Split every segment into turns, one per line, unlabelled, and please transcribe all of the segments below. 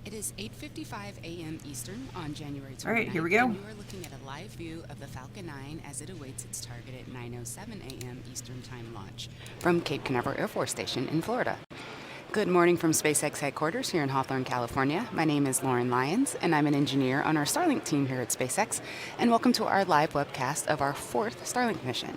It is 8:55 a.m. Eastern on January
All right,
29th,
here we go.
and you are looking at a live view of the Falcon 9 as it awaits its target at 9:07 a.m. Eastern Time launch from Cape Canaveral Air Force Station in Florida. Good morning from SpaceX headquarters here in Hawthorne, California. My name is Lauren Lyons, and I'm an engineer on our Starlink team here at SpaceX, and welcome to our live webcast of our fourth Starlink mission.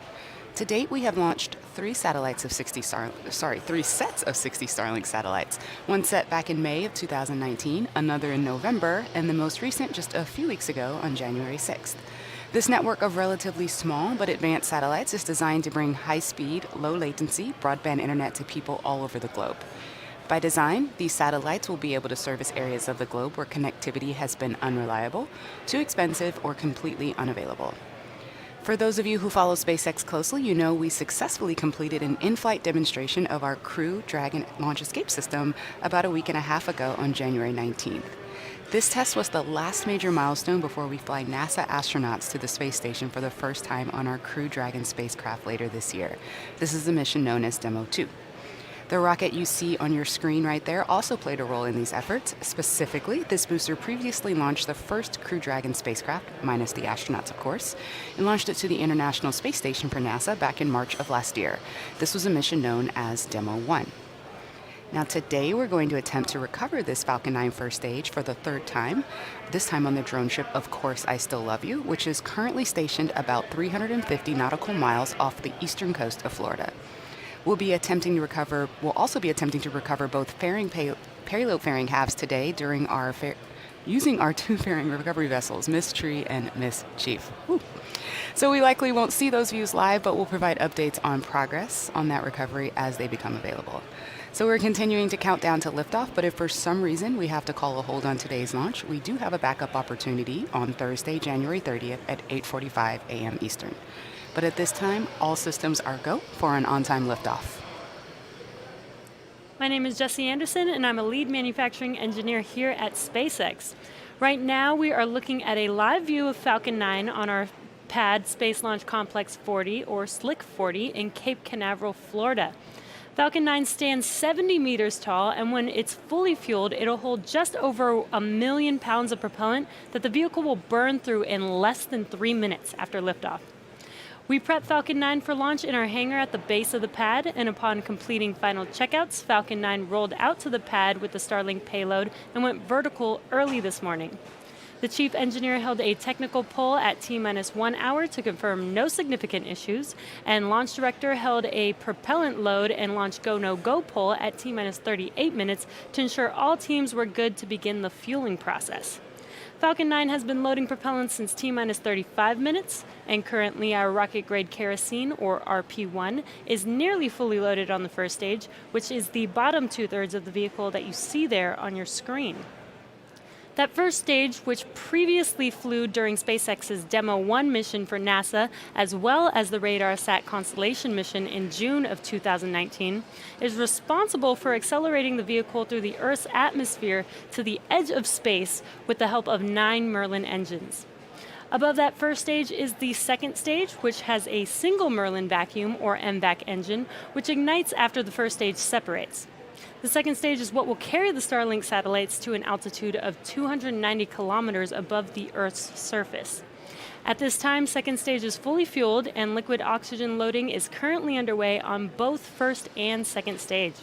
To date, we have launched three sets of 60 Starlink satellites. One set back in May of 2019, another in November, and the most recent just a few weeks ago on January 6th. This network of relatively small but advanced satellites is designed to bring high-speed, low-latency broadband internet to people all over the globe. By design, these satellites will be able to service areas of the globe where connectivity has been unreliable, too expensive, or completely unavailable. For those of you who follow SpaceX closely, you know we successfully completed an in-flight demonstration of our Crew Dragon launch escape system about a week and a half ago on January 19th. This test was the last major milestone before we fly NASA astronauts to the space station for the first time on our Crew Dragon spacecraft later this year. This is the mission known as Demo 2. The rocket you see on your screen right there also played a role in these efforts. Specifically, this booster previously launched the first Crew Dragon spacecraft, minus the astronauts, of course, and launched it to the International Space Station for NASA back in March of last year. This was a mission known as Demo 1. Now today we're going to attempt to recover this Falcon 9 first stage for the third time, this time on the drone ship Of Course I Still Love You, which is currently stationed about 350 nautical miles off the eastern coast of Florida. We'll also be attempting to recover both payload fairing halves today during using our two fairing recovery vessels, Miss Tree and Miss Chief. Woo. So we likely won't see those views live, but we'll provide updates on progress on that recovery as they become available. So we're continuing to count down to liftoff, but if for some reason we have to call a hold on today's launch, we do have a backup opportunity on Thursday, January 30th at 8:45 a.m. Eastern. But at this time, all systems are go for an on-time liftoff.
My name is Jessie Anderson, and I'm a lead manufacturing engineer here at SpaceX. Right now, we are looking at a live view of Falcon 9 on our pad Space Launch Complex 40, or SLIC 40, in Cape Canaveral, Florida. Falcon 9 stands 70 meters tall, and when it's fully fueled, it'll hold just over 1 million pounds of propellant that the vehicle will burn through in less than 3 minutes after liftoff. We prepped Falcon 9 for launch in our hangar at the base of the pad, and upon completing final checkouts, Falcon 9 rolled out to the pad with the Starlink payload and went vertical early this morning. The chief engineer held a technical poll at T-1 hour to confirm no significant issues, and launch director held a propellant load and launch go-no-go poll at T-38 minutes to ensure all teams were good to begin the fueling process. Falcon 9 has been loading propellant since T-35 minutes, and currently our rocket-grade kerosene, or RP1, is nearly fully loaded on the first stage, which is the bottom two-thirds of the vehicle that you see there on your screen. That first stage, which previously flew during SpaceX's Demo 1 mission for NASA, as well as the RadarSat Constellation mission in June of 2019, is responsible for accelerating the vehicle through the Earth's atmosphere to the edge of space with the help of 9 Merlin engines. Above that first stage is the second stage, which has a single Merlin vacuum, or MVAC engine, which ignites after the first stage separates. The second stage is what will carry the Starlink satellites to an altitude of 290 kilometers above the Earth's surface. At this time, second stage is fully fueled, and liquid oxygen loading is currently underway on both first and second stage.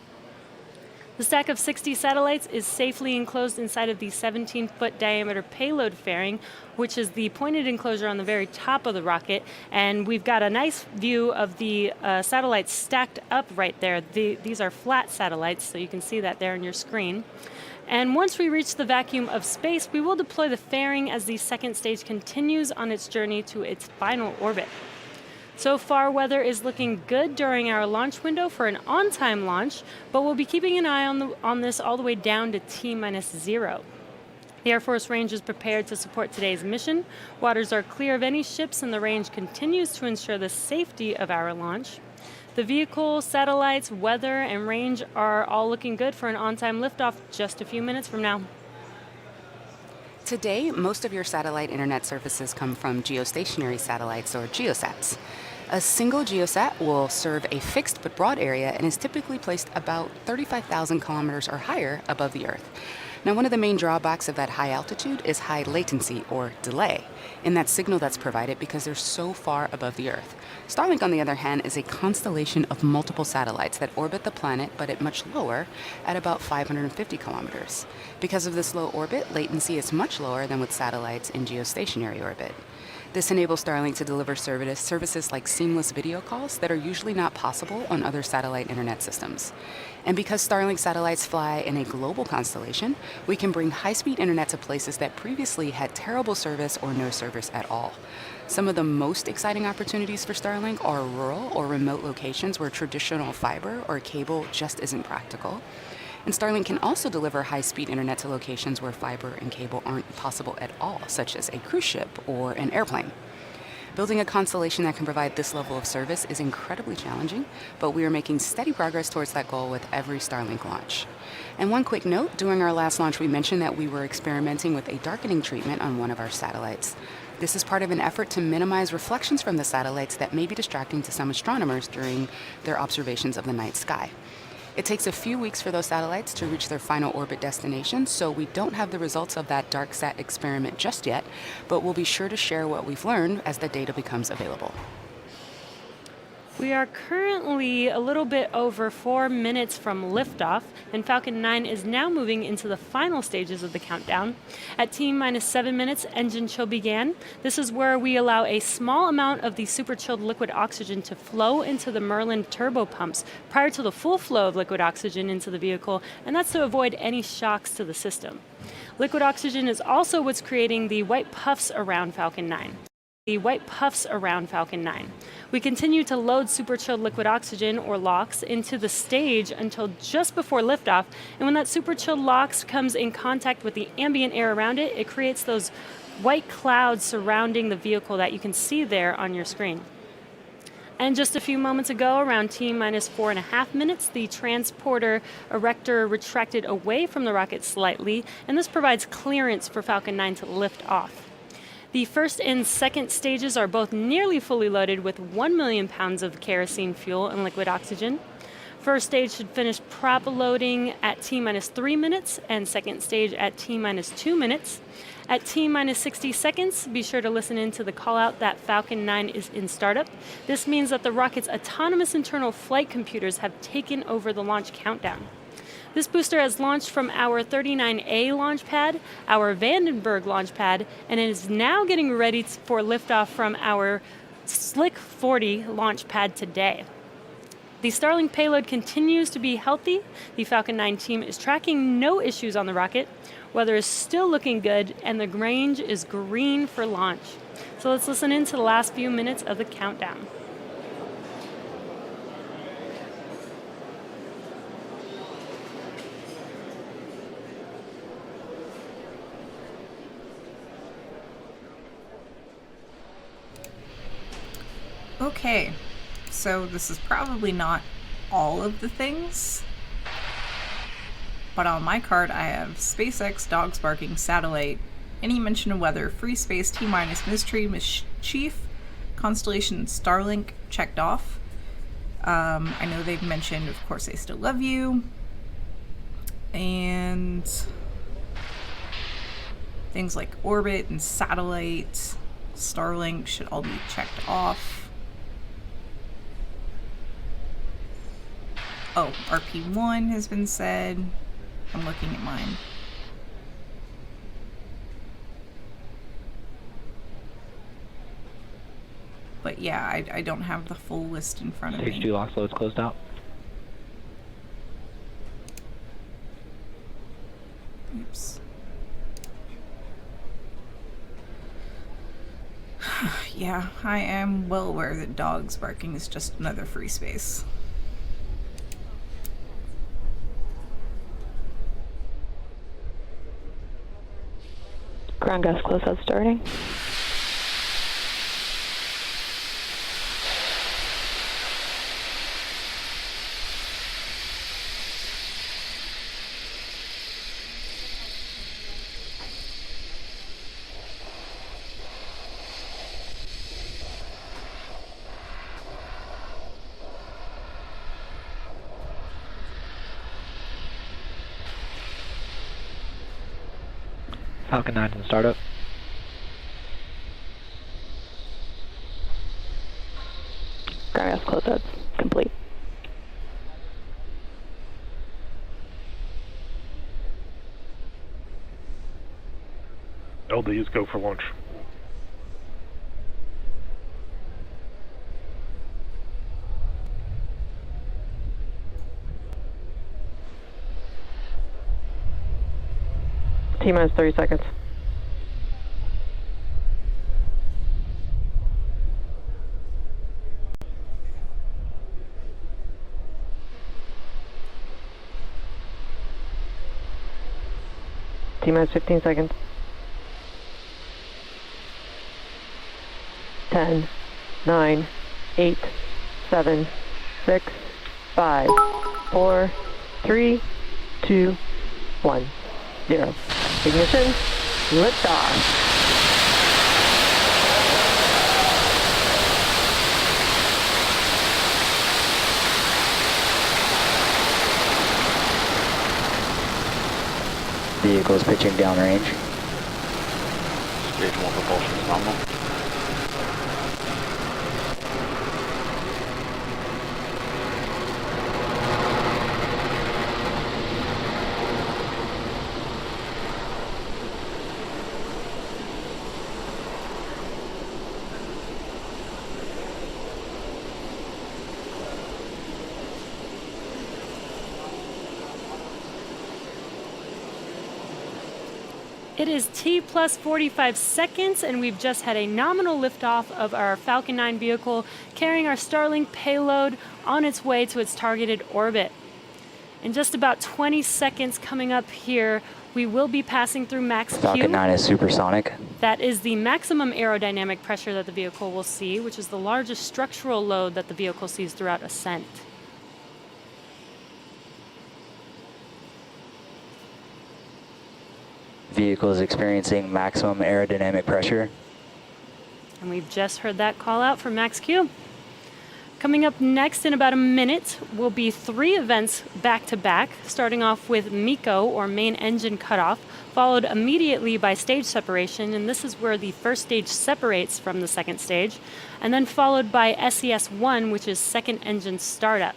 The stack of 60 satellites is safely enclosed inside of the 17-foot diameter payload fairing, which is the pointed enclosure on the very top of the rocket, and we've got a nice view of the satellites stacked up right there. These are flat satellites, so you can see that there on your screen. And once we reach the vacuum of space, we will deploy the fairing as the second stage continues on its journey to its final orbit. So far, weather is looking good during our launch window for an on-time launch, but we'll be keeping an eye on this all the way down to T-0. The Air Force range is prepared to support today's mission. Waters are clear of any ships, and the range continues to ensure the safety of our launch. The vehicle, satellites, weather, and range are all looking good for an on-time liftoff just a few minutes from now.
Today, most of your satellite internet services come from geostationary satellites, or GeoSats. A single GeoSat will serve a fixed but broad area and is typically placed about 35,000 kilometers or higher above the Earth. Now, one of the main drawbacks of that high altitude is high latency or delay in that signal that's provided because they're so far above the Earth. Starlink, on the other hand, is a constellation of multiple satellites that orbit the planet but at much lower, at about 550 kilometers. Because of this low orbit, latency is much lower than with satellites in geostationary orbit. This enables Starlink to deliver services like seamless video calls that are usually not possible on other satellite internet systems. And because Starlink satellites fly in a global constellation, we can bring high-speed internet to places that previously had terrible service or no service at all. Some of the most exciting opportunities for Starlink are rural or remote locations where traditional fiber or cable just isn't practical. And Starlink can also deliver high-speed internet to locations where fiber and cable aren't possible at all, such as a cruise ship or an airplane. Building a constellation that can provide this level of service is incredibly challenging, but we are making steady progress towards that goal with every Starlink launch. And one quick note, during our last launch we mentioned that we were experimenting with a darkening treatment on one of our satellites. This is part of an effort to minimize reflections from the satellites that may be distracting to some astronomers during their observations of the night sky. It takes a few weeks for those satellites to reach their final orbit destination, so we don't have the results of that DarkSat experiment just yet, but we'll be sure to share what we've learned as the data becomes available.
We are currently a little bit over 4 minutes from liftoff, and Falcon 9 is now moving into the final stages of the countdown. At T-minus 7 minutes, engine chill began. This is where we allow a small amount of the super chilled liquid oxygen to flow into the Merlin turbo pumps prior to the full flow of liquid oxygen into the vehicle, and that's to avoid any shocks to the system. Liquid oxygen is also what's creating the white puffs around Falcon 9. We continue to load super chilled liquid oxygen, or LOX, into the stage until just before liftoff, and when that super chilled LOX comes in contact with the ambient air around it, it creates those white clouds surrounding the vehicle that you can see there on your screen. And just a few moments ago, around T-minus 4.5 minutes, the transporter erector retracted away from the rocket slightly, and this provides clearance for Falcon 9 to lift off. The first and second stages are both nearly fully loaded with 1 million pounds of kerosene fuel and liquid oxygen. First stage should finish prop loading at T-minus 3 minutes, and second stage at T-minus 2 minutes. At T-minus 60 seconds, be sure to listen in to the call out that Falcon 9 is in startup. This means that the rocket's autonomous internal flight computers have taken over the launch countdown. This booster has launched from our 39A launch pad, our Vandenberg launch pad, and it is now getting ready for liftoff from our Slick 40 launch pad today. The Starlink payload continues to be healthy. The Falcon 9 team is tracking no issues on the rocket. Weather is still looking good, and the range is green for launch. So let's listen in to the last few minutes of the countdown.
Okay, so this is probably not all of the things, but on my card I have SpaceX, dogs barking, satellite, any mention of weather, free space, T-minus, mystery, mischief, constellation, Starlink, checked off. I know they've mentioned, of course, I still love you, and things like orbit and satellite, Starlink should all be checked off. Oh, RP1 has been said. I'm looking at mine. But yeah, I don't have the full list in front of me.
Stage 2 lock load's closed out.
Oops. Yeah, I am well aware that dogs barking is just another free space.
Ground gas closeout starting.
Falcon 9 in startup.
Ground gas closeouts complete.
LDs go for launch.
T-minus 30 seconds. T-minus 15 seconds. 10, 9, 8, 7, 6, 5, 4, 3, 2, 1, 0. Ignition, liftoff.
Vehicles pitching downrange.
Stage 1 propulsion is nominal.
It is T plus 45 seconds, and we've just had a nominal liftoff of our Falcon 9 vehicle carrying our Starlink payload on its way to its targeted orbit. In just about 20 seconds coming up here, we will be passing through max Q.
Falcon 9 is supersonic.
That is the maximum aerodynamic pressure that the vehicle will see, which is the largest structural load that the vehicle sees throughout ascent.
Vehicle is experiencing maximum aerodynamic pressure.
And we've just heard that call out from Max Q. Coming up next in about a minute will be 3 events back to back, starting off with MECO, or main engine cutoff, followed immediately by stage separation, and this is where the first stage separates from the second stage, and then followed by SES-1, which is second engine startup.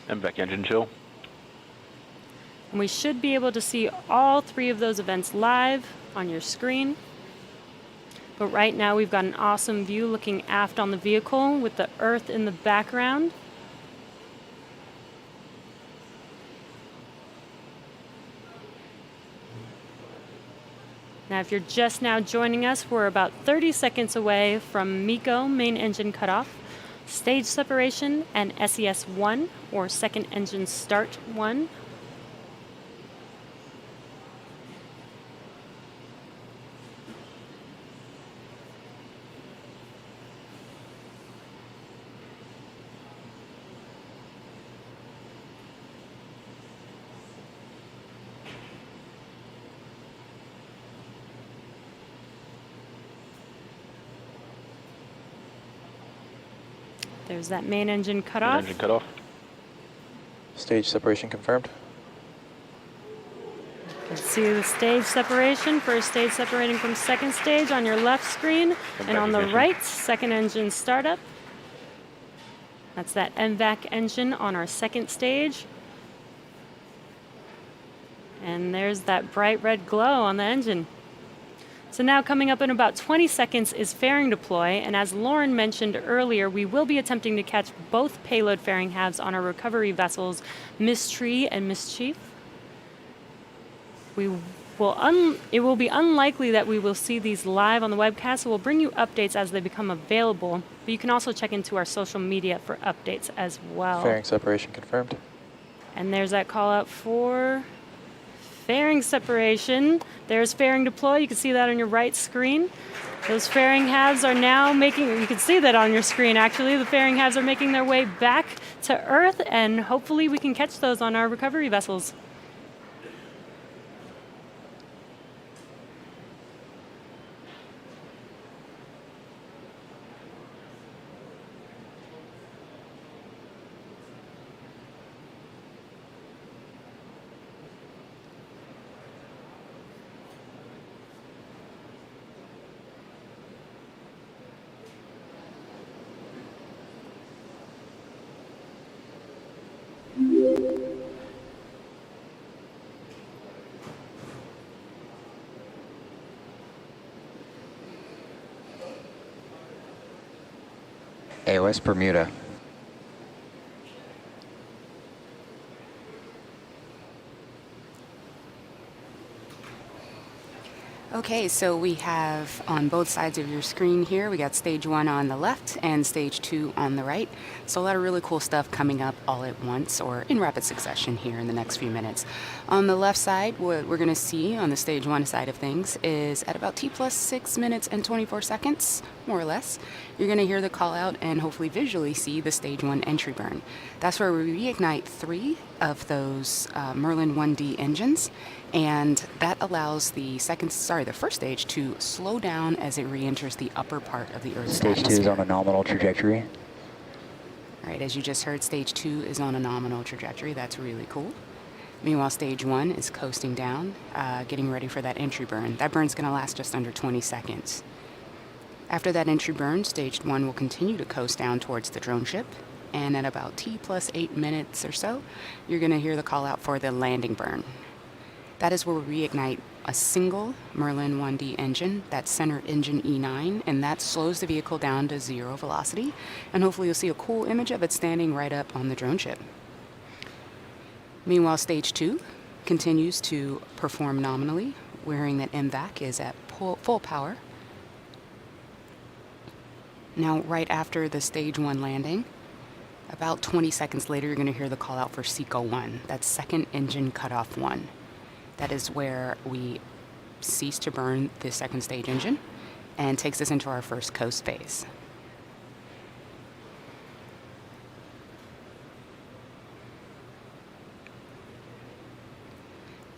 MVAC engine chill.
And we should be able to see all 3 of those events live on your screen. But right now we've got an awesome view looking aft on the vehicle with the Earth in the background. Now if you're just now joining us, we're about 30 seconds away from MECO, main engine cutoff, stage separation, and SES-1, or second engine start 1. There's that main engine cutoff.
Main engine cutoff.
Stage separation confirmed.
You can see the stage separation, first stage separating from second stage on your left screen, and on the right, second engine startup. That's that MVAC engine on our second stage. And there's that bright red glow on the engine. So now coming up in about 20 seconds is fairing deploy, and as Lauren mentioned earlier, we will be attempting to catch both payload fairing halves on our recovery vessels, Miss Tree and Miss Chief. It will be unlikely that we will see these live on the webcast, so we'll bring you updates as they become available, but you can also check into our social media for updates as well.
Fairing separation confirmed.
And there's that call out for fairing separation. There's fairing deploy. You can see that on your right screen. Those fairing halves are now making, you can see that on your screen actually, the fairing halves are making their way back to Earth, and hopefully we can catch those on our recovery vessels.
AOS Bermuda.
Okay, so we have on both sides of your screen here, we got stage 1 on the left and stage 2 on the right. So a lot of really cool stuff coming up all at once or in rapid succession here in the next few minutes. On the left side, what we're going to see on the stage 1 side of things is at about T plus 6 minutes and 24 seconds, more or less, you're going to hear the call out and hopefully visually see the stage 1 entry burn. That's where we reignite 3 of those Merlin 1D engines, and that allows the first stage to slow down as it re-enters the upper part of the Earth's
Stage 2 is
atmosphere.
on a nominal trajectory.
All right, as you just heard, stage 2 is on a nominal trajectory. That's really cool. Meanwhile, stage 1 is coasting down, getting ready for that entry burn. That burn's going to last just under 20 seconds. After that entry burn, stage 1 will continue to coast down towards the drone ship, and at about T plus 8 minutes or so, you're going to hear the call out for the landing burn. That is where we reignite a single Merlin 1D engine, that center engine E9, and that slows the vehicle down to 0 velocity, and hopefully you'll see a cool image of it standing right up on the drone ship. Meanwhile, stage 2 continues to perform nominally, wearing that MVAC is at full power. Now, right after the stage 1 landing, about 20 seconds later, you're going to hear the call out for SECO 1, that's second engine cutoff 1. That is where we cease to burn the second stage engine and takes us into our first coast phase.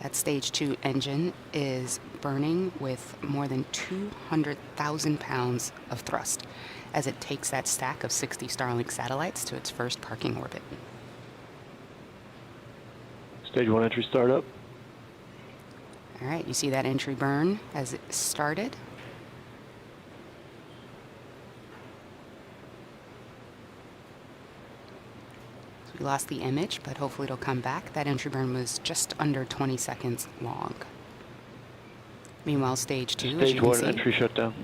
That stage 2 engine is burning with more than 200,000 pounds of thrust as it takes that stack of 60 Starlink satellites to its first parking orbit.
Stage 1 entry startup.
All right, you see that entry burn as it started. So we lost the image, but hopefully it'll come back. That entry burn was just under 20 seconds long. Meanwhile, stage 2, as
Stage
you can
1
see,
entry shutdown.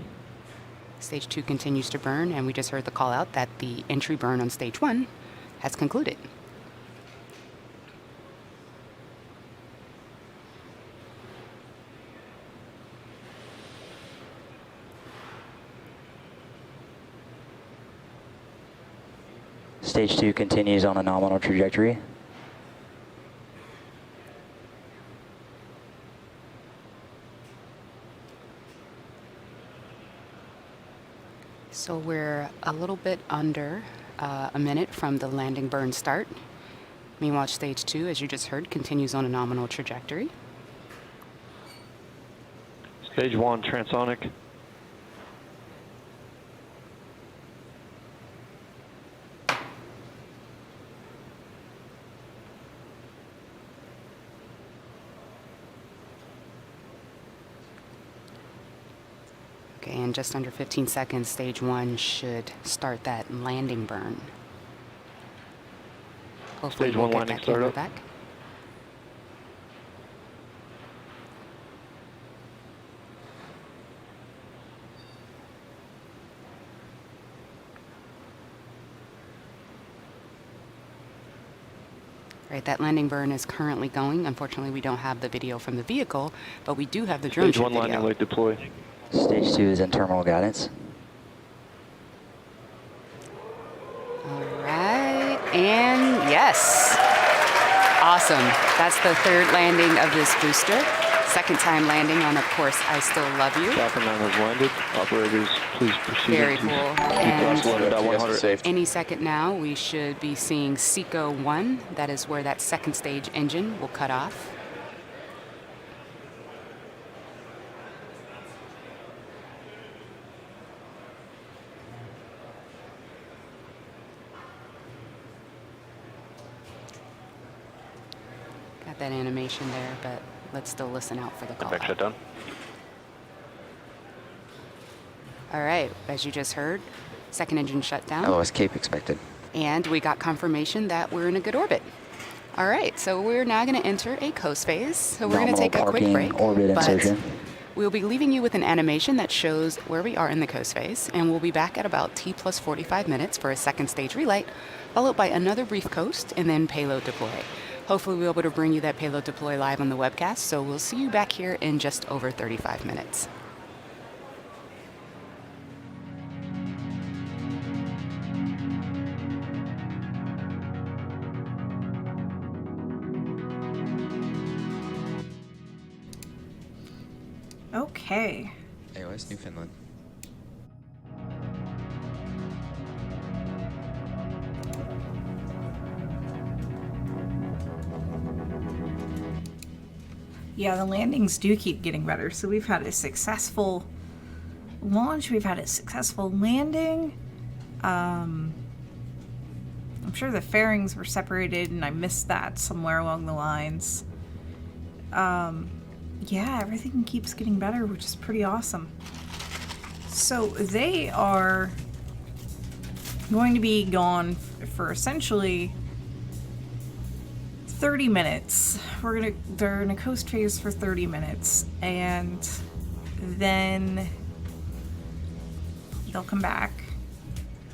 stage 2 continues to burn, and we just heard the call out that the entry burn on stage 1 has concluded.
Stage 2 continues on a nominal trajectory.
So we're a little bit under a minute from the landing burn start. Meanwhile, stage 2, as you just heard, continues on a nominal trajectory.
Stage 1 transonic.
Okay, in just under 15 seconds, stage 1 should start that landing burn. Hopefully
Stage
we'll
1
get
landing
that camera
startup.
back. Right, that landing burn is currently going. Unfortunately, we don't have the video from the vehicle, but we do have the drone
Stage
ship
1 landing
video.
light deploy.
Stage 2 is in terminal guidance.
All right, and yes. Awesome. That's the third landing of this booster. Second time landing on, of course, I Still Love You.
Falcon 9 has landed. Operators, please proceed
Very
to
cool.
T plus
And
11.100.
Safe.
any second now, we should be seeing SECO 1. That is where that second stage engine will cut off. Got that animation there, but let's still listen out for the call.
Back shutdown.
All right, as you just heard, second engine shut down.
LOS Cape expected.
And we got confirmation that we're in a good orbit. All right, so we're now going to enter a coast phase. So we're going to
Nominal
take a quick
parking,
break.
orbit
but
insertion.
We'll be leaving you with an animation that shows where we are in the coast phase, and we'll be back at about T plus 45 minutes for a second stage relight, followed by another brief coast and then payload deploy. Hopefully we'll be able to bring you that payload deploy live on the webcast, so we'll see you back here in just over 35 minutes.
Okay.
AOS Newfoundland.
Yeah, the landings do keep getting better. So we've had a successful launch. We've had a successful landing. I'm sure the fairings were separated and I missed that somewhere along the lines. Yeah, everything keeps getting better, which is pretty awesome. So they are going to be gone for essentially 30 minutes. They're in a coast phase for 30 minutes, and then they'll come back,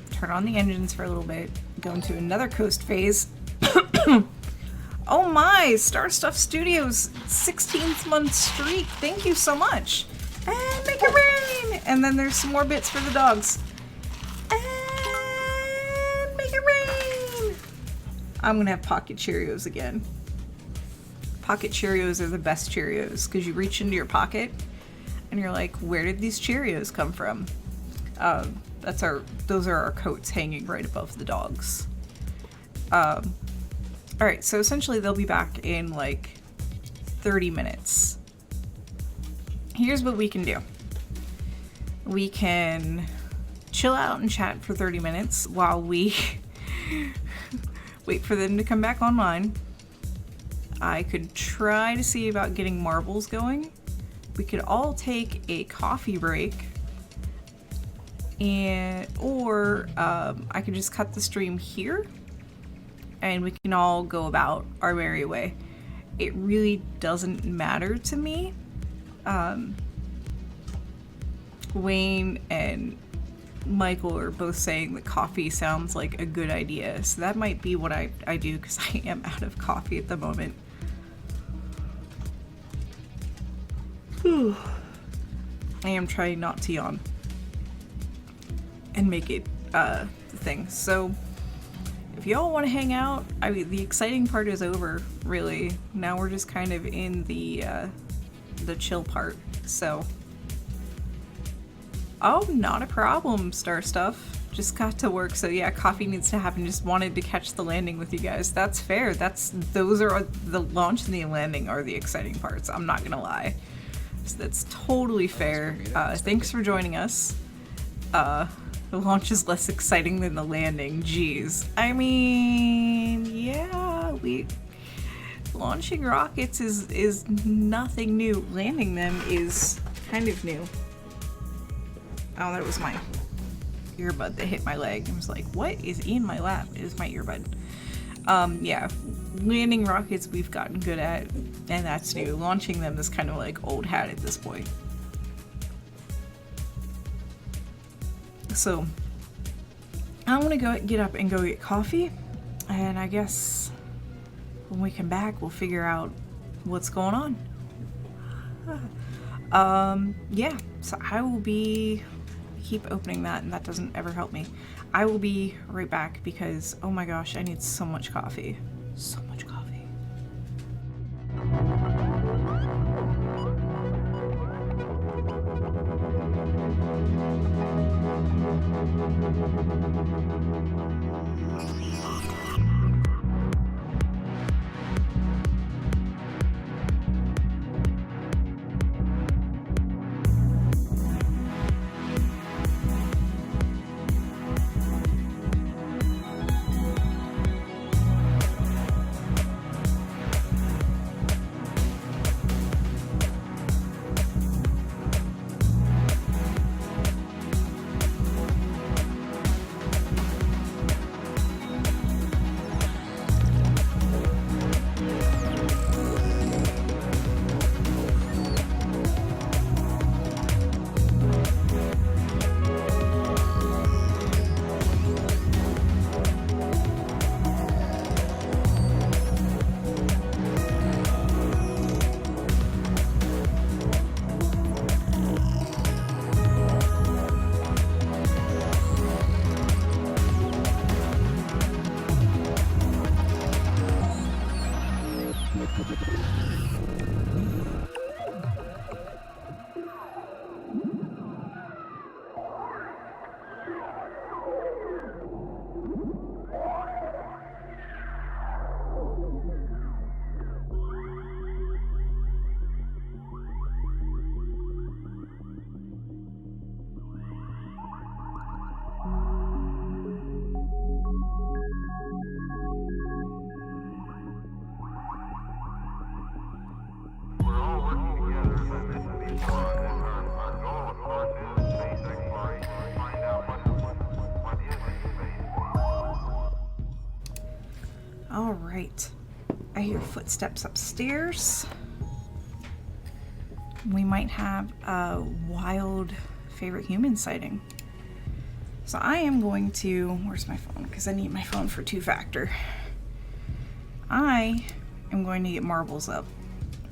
turn on the engines for a little bit, go into another coast phase. Oh my, Star Stuff Studios 16th month streak. Thank you so much. And make it rain. And then there's some more bits for the dogs. And make it rain. I'm gonna have Pocket Cheerios again. Pocket Cheerios are the best Cheerios because you reach into your pocket and you're like, where did these Cheerios come from? Those are our coats hanging right above the dogs. Alright, so essentially they'll be back in like 30 minutes. Here's what we can do. We can chill out and chat for 30 minutes while we wait for them to come back online. I could try to see about getting marbles going. We could all take a coffee break, or I could just cut the stream here and we can all go about our merry way. It really doesn't matter to me. Wayne and Michael are both saying that coffee sounds like a good idea, so that might be what I do, because I am out of coffee at the moment. I am trying not to yawn and make it the thing. So if y'all want to hang out, I mean, the exciting part is over, really. Now we're just kind of in the chill part. So, oh, not a problem, Star Stuff. Just got to work, so yeah, coffee needs to happen. Just wanted to catch the landing with you guys. That's fair. Those are the launch and the landing are the exciting parts. I'm not gonna lie. So that's totally fair. Thanks for joining us. The launch is less exciting than the landing. Jeez. I mean, yeah, launching rockets is nothing new. Landing them is kind of new. Oh, that was my earbud that hit my leg. I was like, what is in my lap? It is my earbud. Yeah, landing rockets we've gotten good at, and that's new. Launching them is kind of like old hat at this point. So, I'm gonna get up and go get coffee, and I guess when we come back, we'll figure out what's going on. Yeah, so I will keep opening that, and that doesn't ever help me. I will be right back because, oh my gosh, I need so much coffee. So much coffee. All right. I hear footsteps upstairs. We might have a wild favorite human sighting. So I am going to, where's my phone? Because I need my phone for two-factor. I am going to get marbles up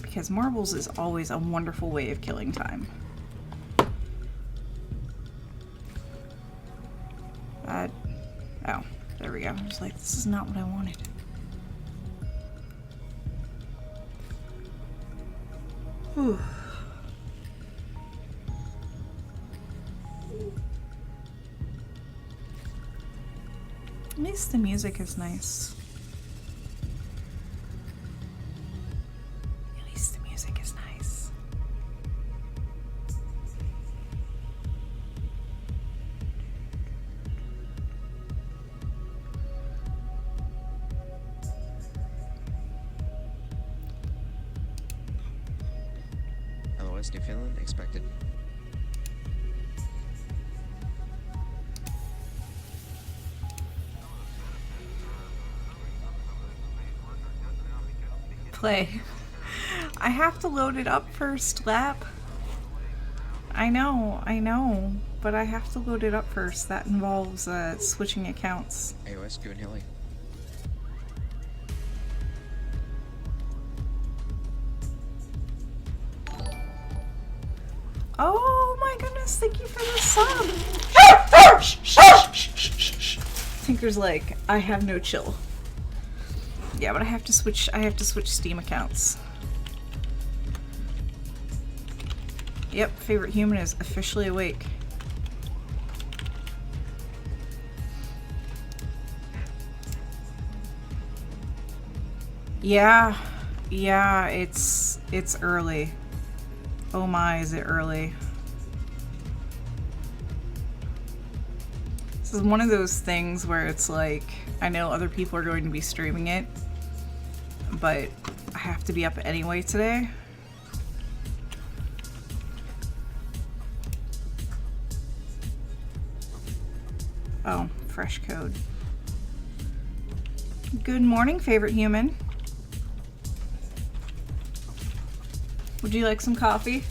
because marbles is always a wonderful way of killing time. Oh, there we go. I was like, this is not what I wanted. Whew. At least the music is nice. At least the music is nice.
LOS Newfoundland expected.
Play. I have to load it up first, Lap. I know, but I have to load it up first. That involves switching accounts.
AOS Goon Hilly.
Oh my goodness, thank you for the sub. Tinker's like, I have no chill. Yeah, but I have to switch Steam accounts. Yep, favorite human is officially awake. Yeah, it's early. Oh my, is it early? This is one of those things where it's like, I know other people are going to be streaming it, but I have to be up anyway today. Oh, fresh code. Good morning, favorite human. Would you like some coffee?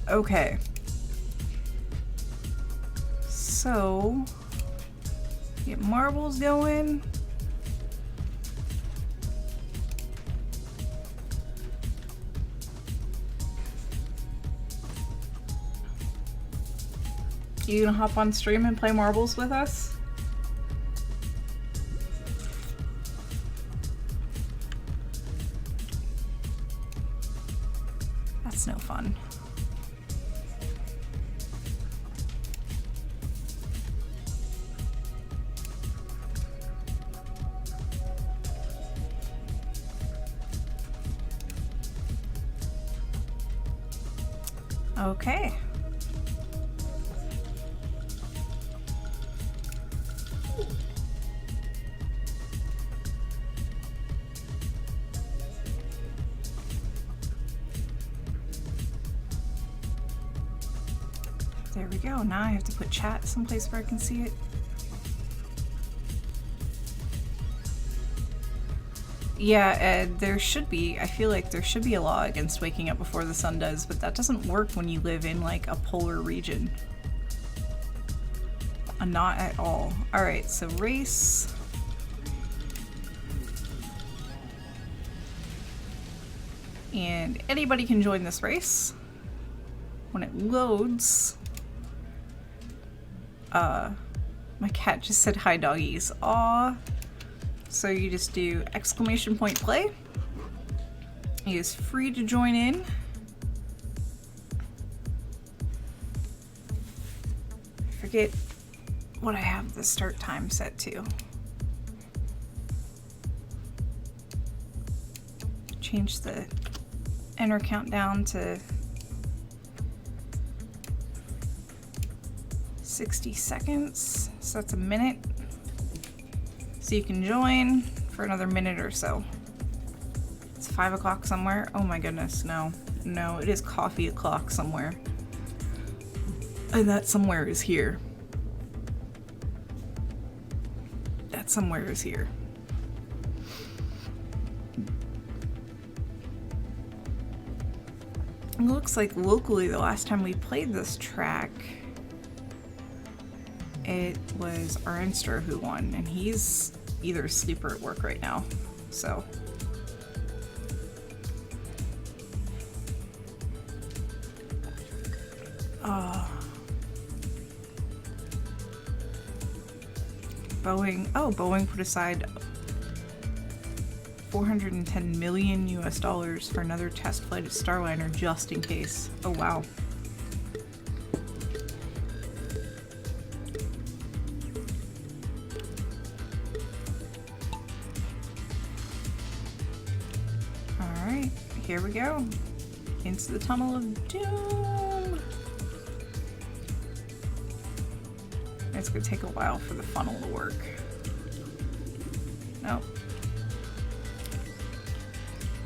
Okay. So, get marbles going. You gonna hop on stream and play marbles with us? That's no fun. Okay. There we go. Now I have to put chat someplace where I can see it. Yeah, there should be. I feel like there should be a law against waking up before the sun does, but that doesn't work when you live in like a polar region. Not at all. Alright, so race. And anybody can join this race. When it loads, my cat just said hi doggies. Aw. So you just do exclamation point play. He is free to join in. I forget what I have the start time set to. Change the enter countdown to 60 seconds, so that's a minute. So you can join for for another minute or so. It's 5 o'clock somewhere. Oh my goodness, no. No, it is coffee o'clock somewhere. And that somewhere is here. That somewhere is here. It looks like locally the last time we played this track, it was Arnster who won, and he's either asleep or at work right now, so. Boeing put aside $410 million US for another test flight of Starliner just in case. Oh wow. Alright, here we go. Into the tunnel of doom. It's gonna take a while for the funnel to work. Nope.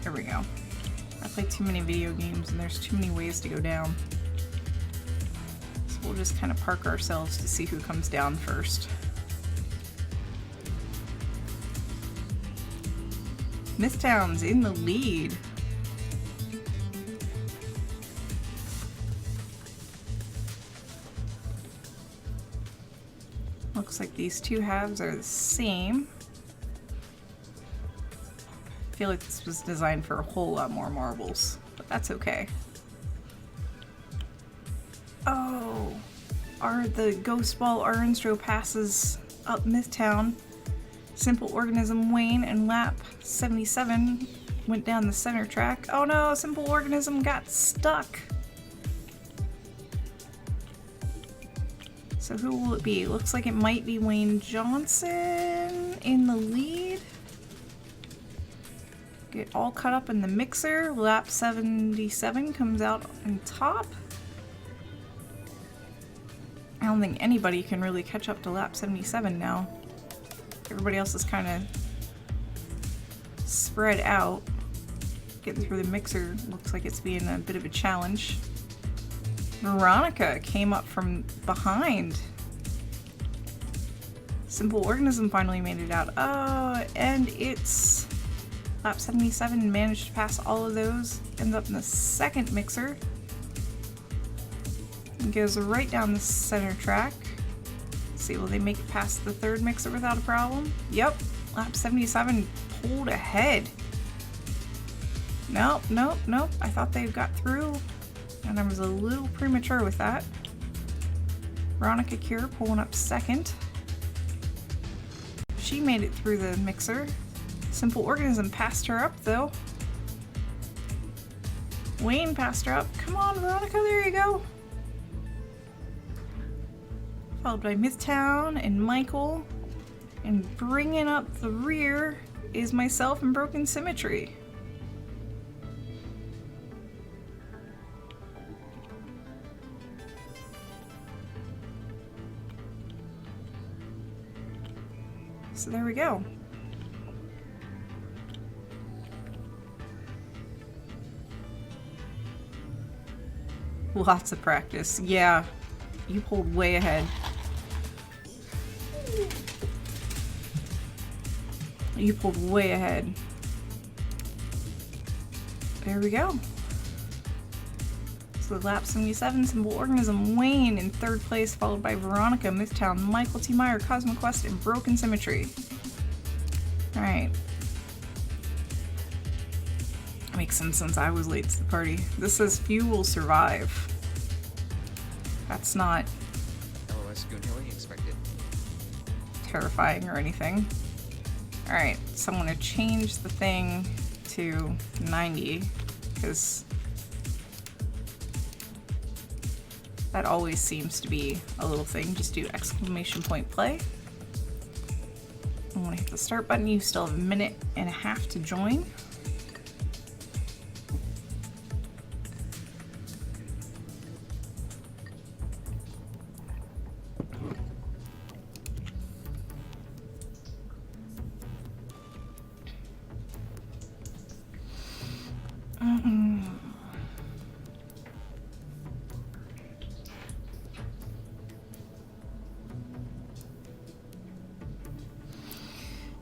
There we go. I play too many video games and there's too many ways to go down. So we'll just kind of park ourselves to see who comes down first. Smithtown's in the lead. Looks like these two halves are the same. I feel like this was designed for a whole lot more marbles, but that's okay. Oh, the Ghost Ball Arnstro passes up Midtown. Simple Organism Wayne and Lap 77 went down the center track. Oh no, Simple Organism got stuck. So who will it be? It looks like it might be Wayne Johnson in the lead. Get all caught up in the mixer. Lap 77 comes out on top. I don't think anybody can really catch up to lap 77 now. Everybody else is kind of spread out. Getting through the mixer looks like it's being a bit of a challenge. Veronica came up from behind. Simple Organism finally made it out. Oh, and it's lap 77 managed to pass all of those. Ends up in the second mixer. And goes right down the center track. Let's see, will they make it past the third mixer without a problem? Yep, lap 77 pulled ahead. Nope, nope, nope. I thought they got through. And I was a little premature with that. Veronica Cure pulling up second. She made it through the mixer. Simple Organism passed her up though. Wayne passed her up. Come on, Veronica, there you go. Followed by Midtown and Michael. And bringing up the rear is myself and Broken Symmetry. So there we go. Lots of practice. Yeah, you pulled way ahead. You pulled way ahead. There we go. So lap 77, Simple Organism, Wayne in third place, followed by Veronica, Midtown, Michael T. Meyer, Cosmic Quest, and Broken Symmetry. Alright. Makes sense since I was late to the party. This says few will survive. That's not
LOS Goon Hilly expected.
terrifying or anything. Alright, so I'm gonna change the thing to 90, because that always seems to be a little thing. Just do exclamation point play. And when I hit the start button, you still have a minute and a half to join.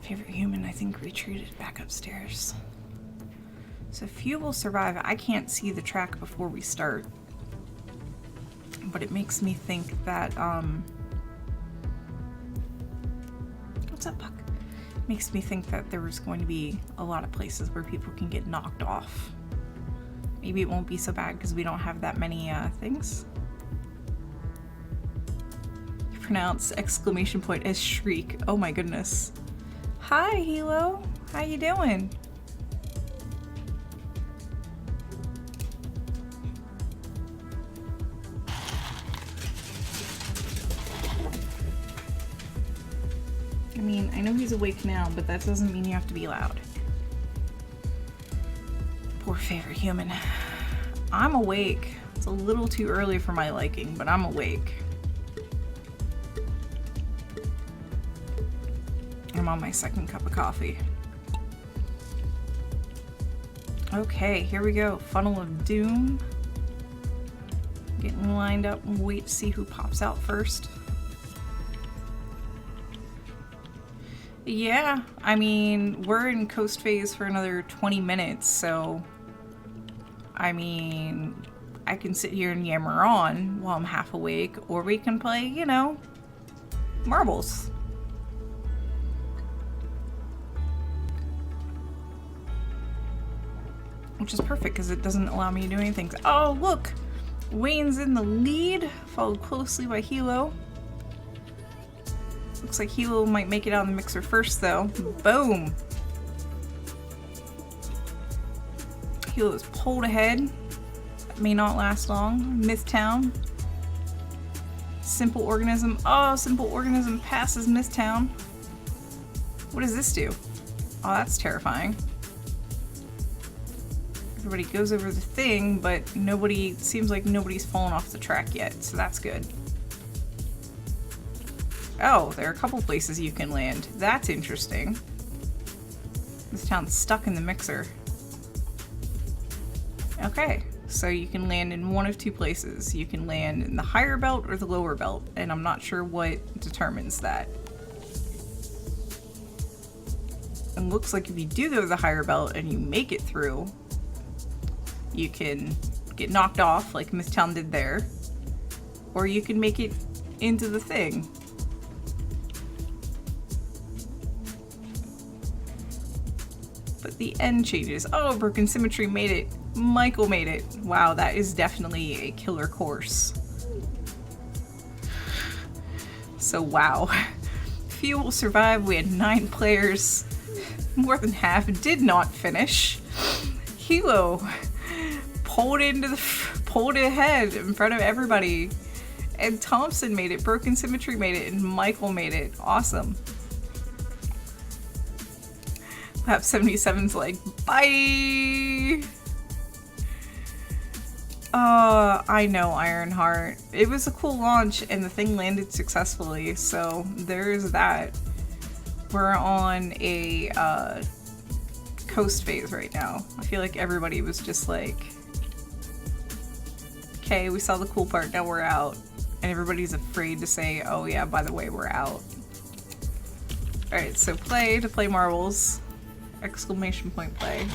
Favorite human, I think, retreated back upstairs. So few will survive. I can't see the track before we start. But it makes me think that, what's up, Buck? Makes me think that there was going to be a lot of places where people can get knocked off. Maybe it won't be so bad because we don't have that many things. You pronounce exclamation point as shriek. Oh my goodness. Hi, Hilo. How you doing? I mean, I know he's awake now, but that doesn't mean you have to be loud. Poor favorite human. I'm awake. It's a little too early for my liking, but I'm awake. I'm on my second cup of coffee. Okay, here we go. Funnel of Doom. Getting lined up and wait to see who pops out first. Yeah, I mean, we're in coast phase for another 20 minutes, so I mean, I can sit here and yammer on while I'm half awake, or we can play, you know, marbles. Which is perfect because it doesn't allow me to do anything. Oh, look! Wayne's in the lead, followed closely by Hilo. Looks like Hilo might make it out of the mixer first, though. Boom! Hilo is pulled ahead. That may not last long. Mythtown. Simple Organism. Oh, Simple Organism passes Mythtown. What does this do? Oh, that's terrifying. Everybody goes over the thing, but nobody, seems like nobody's fallen off the track yet, so that's good. Oh, there are a couple places you can land. That's interesting. This town's stuck in the mixer. Okay, so you can land in one of two places. You can land in the higher belt or the lower belt, and I'm not sure what determines that. It looks like if you do go to the higher belt and you make it through, you can get knocked off like Mythtown did there, or you can make it into the thing. But the end changes. Oh, Broken Symmetry made it. Michael made it. Wow, that is definitely a killer course. So wow. Few will survive. We had 9 players. More than half did not finish. Hilo pulled ahead in front of everybody. And Thompson made it. Broken Symmetry made it. And Michael made it. Awesome. Lap 77's like, bye! I know, Ironheart. It was a cool launch and the thing landed successfully, so there's that. We're on a coast phase right now. I feel like everybody was just like, okay, we saw the cool part, now we're out. And everybody's afraid to say, oh yeah, by the way, we're out. Alright, so play to play marbles. Exclamation point play.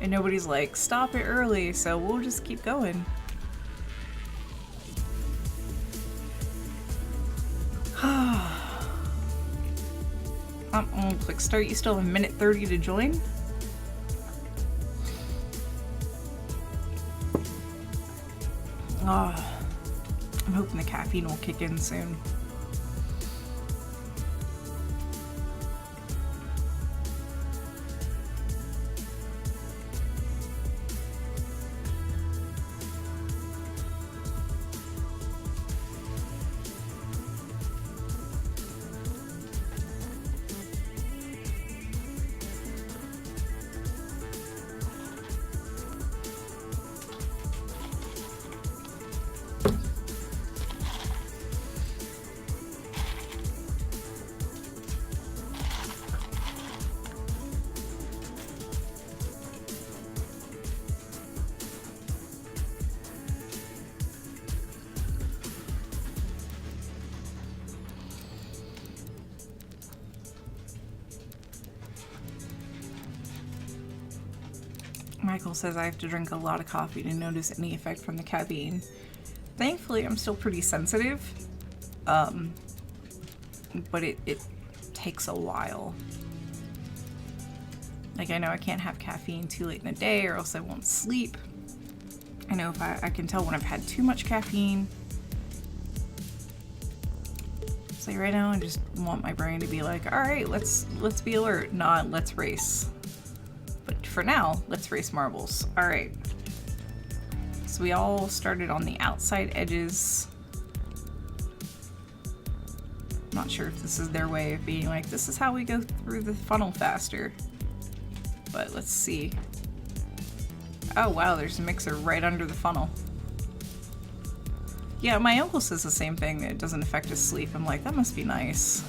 And nobody's like, stop it early, so we'll just keep going. I'm gonna click start. You still have 1:30 to join? Oh, I'm hoping the caffeine will kick in soon. Michael says I have to drink a lot of coffee to notice any effect from the caffeine. Thankfully, I'm still pretty sensitive, but it takes a while. Like, I know I can't have caffeine too late in the day or else I won't sleep. I know if I can tell when I've had too much caffeine. So right now I just want my brain to be like, all right, let's be alert, not let's race. But for now, let's race marbles. All right. So we all started on the outside edges. Not sure if this is their way of being like, this is how we go through the funnel faster. But let's see. Oh wow, there's a mixer right under the funnel. Yeah, my uncle says the same thing, that it doesn't affect his sleep. I'm like, that must be nice.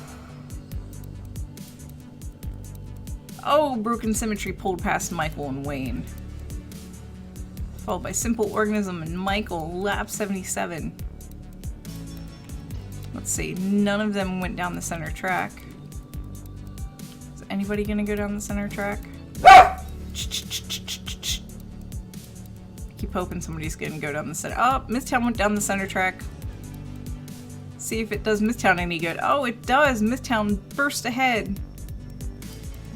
Oh, Broken Symmetry pulled past Michael and Wayne. Followed by Simple Organism and Michael, lap 77. Let's see, none of them went down the center track. Is anybody gonna go down the center track? Keep hoping somebody's gonna go down the center. Oh, Midtown went down the center track. See if it does Midtown any good. Oh, it does. Midtown burst ahead.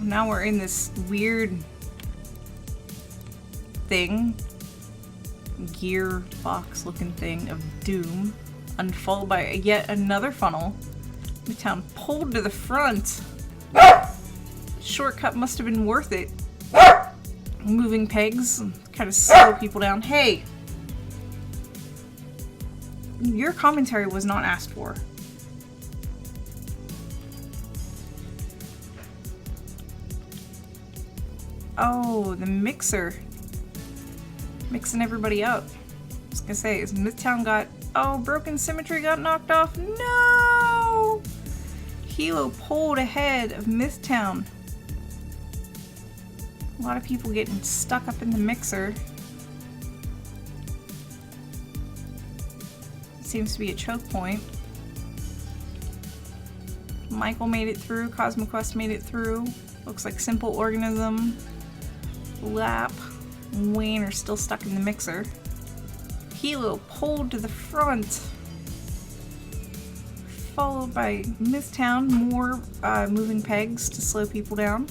Now we're in this weird thing. Gearbox looking thing of doom. Unfollowed by yet another funnel. Midtown pulled to the front. Shortcut must have been worth it. Moving pegs kind of slow people down. Hey! Your commentary was not asked for. Oh, the mixer. Mixing everybody up. I was gonna say, is Midtown got... Oh, Broken Symmetry got knocked off. No! Hilo pulled ahead of Midtown. A lot of people getting stuck up in the mixer. Seems to be a choke point. Michael made it through. CosmoQuest made it through. Looks like Simple Organism, Lap, and Wayne are still stuck in the mixer. Hilo pulled to the front. Followed by Midtown. More moving pegs to slow people down.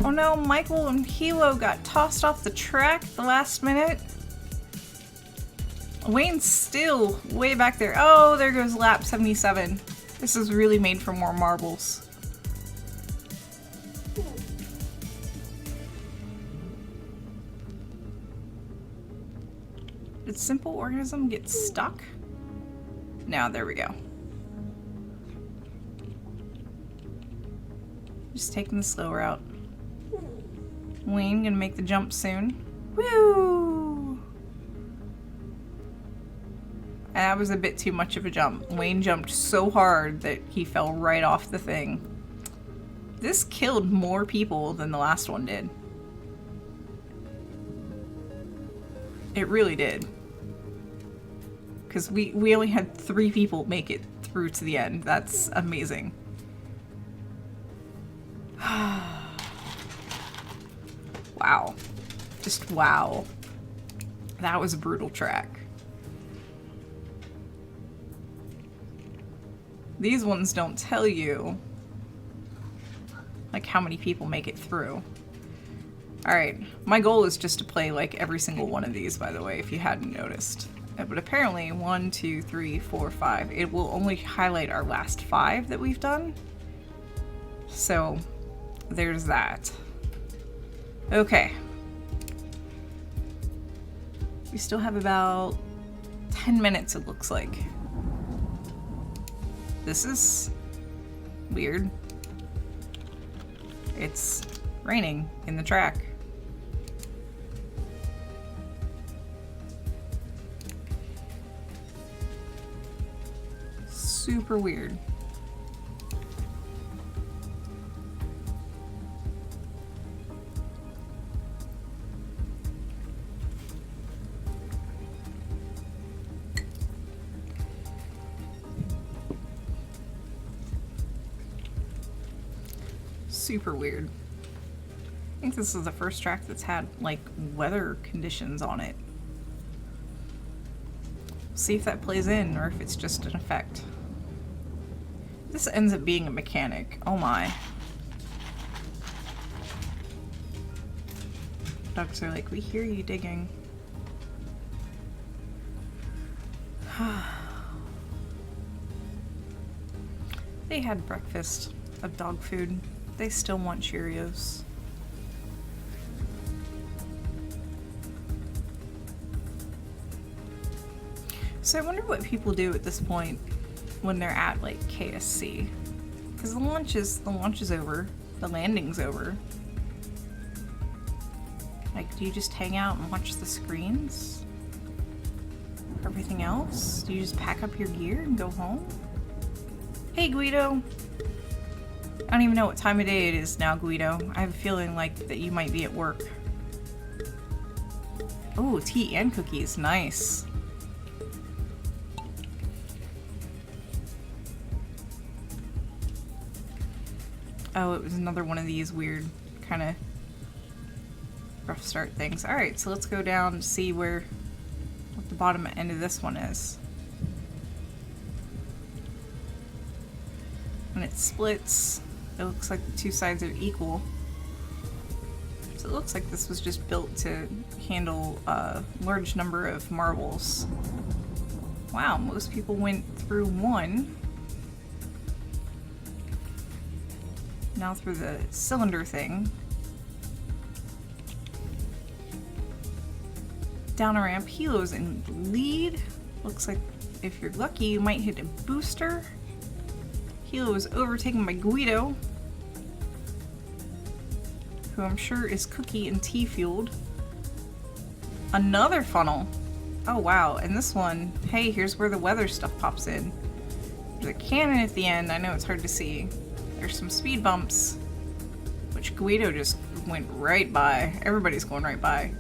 Oh no, Michael and Hilo got tossed off the track at the last minute. Wayne's still way back there. Oh, there goes lap 77. This is really made for more marbles. Did Simple Organism get stuck? No, there we go. Just taking the slow route. Wayne gonna make the jump soon. Woo! That was a bit too much of a jump. Wayne jumped so hard that he fell right off the thing. This killed more people than the last one did. It really did. Because we only had 3 people make it through to the end. That's amazing. Wow. Just wow. That was a brutal track. These ones don't tell you like how many people make it through. Alright, my goal is just to play like every single one of these, by the way, if you hadn't noticed. But apparently 1, 2, 3, 4, 5. It will only highlight our last 5 that we've done. So there's that. Okay. We still have about 10 minutes, it looks like. This is weird. It's raining in the track. Super weird. Super weird. I think this is the first track that's had like weather conditions on it. See if that plays in or if it's just an effect. This ends up being a mechanic. Oh my. Ducks are like, we hear you digging. They had breakfast of dog food. They still want Cheerios. So I wonder what people do at this point when they're at like KSC, because the launch is over, the landing's over. Like, do you just hang out and watch the screens? Everything else? Do you just pack up your gear and go home? Hey, Guido. I don't even know what time of day it is now, Guido. I have a feeling like that you might be at work. Oh, tea and cookies. Nice. Oh, it was another one of these weird kind of rough start things. Alright, so let's go down and see what the bottom end of this one is. When it splits, it looks like the two sides are equal. So it looks like this was just built to handle a large number of marbles. Wow, most people went through one. Now through the cylinder thing. Down a ramp, Hilo's in the lead. Looks like if you're lucky, you might hit a booster. Hilo is overtaken by Guido, who I'm sure is cookie and tea fueled. Another funnel. Oh wow, and this one, hey, here's where the weather stuff pops in. There's a cannon at the end. I know it's hard to see. There's some speed bumps, which Guido just went right by. Everybody's going right by.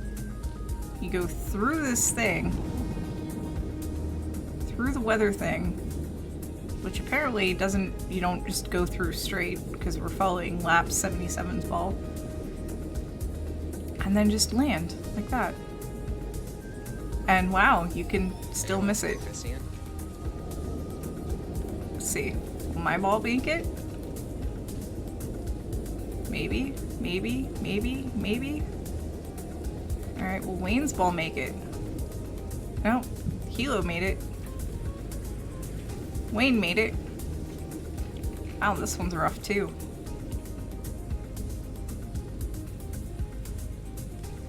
You go through this thing, through the weather thing, which apparently doesn't, you don't just go through straight because we're following lap 77's ball. And then just land like that. And wow, you can still miss it. Let's see, will my ball make it? Maybe, maybe, maybe, maybe. Alright, will Wayne's ball make it? No, Hilo made it. Wayne made it. Wow, this one's rough too.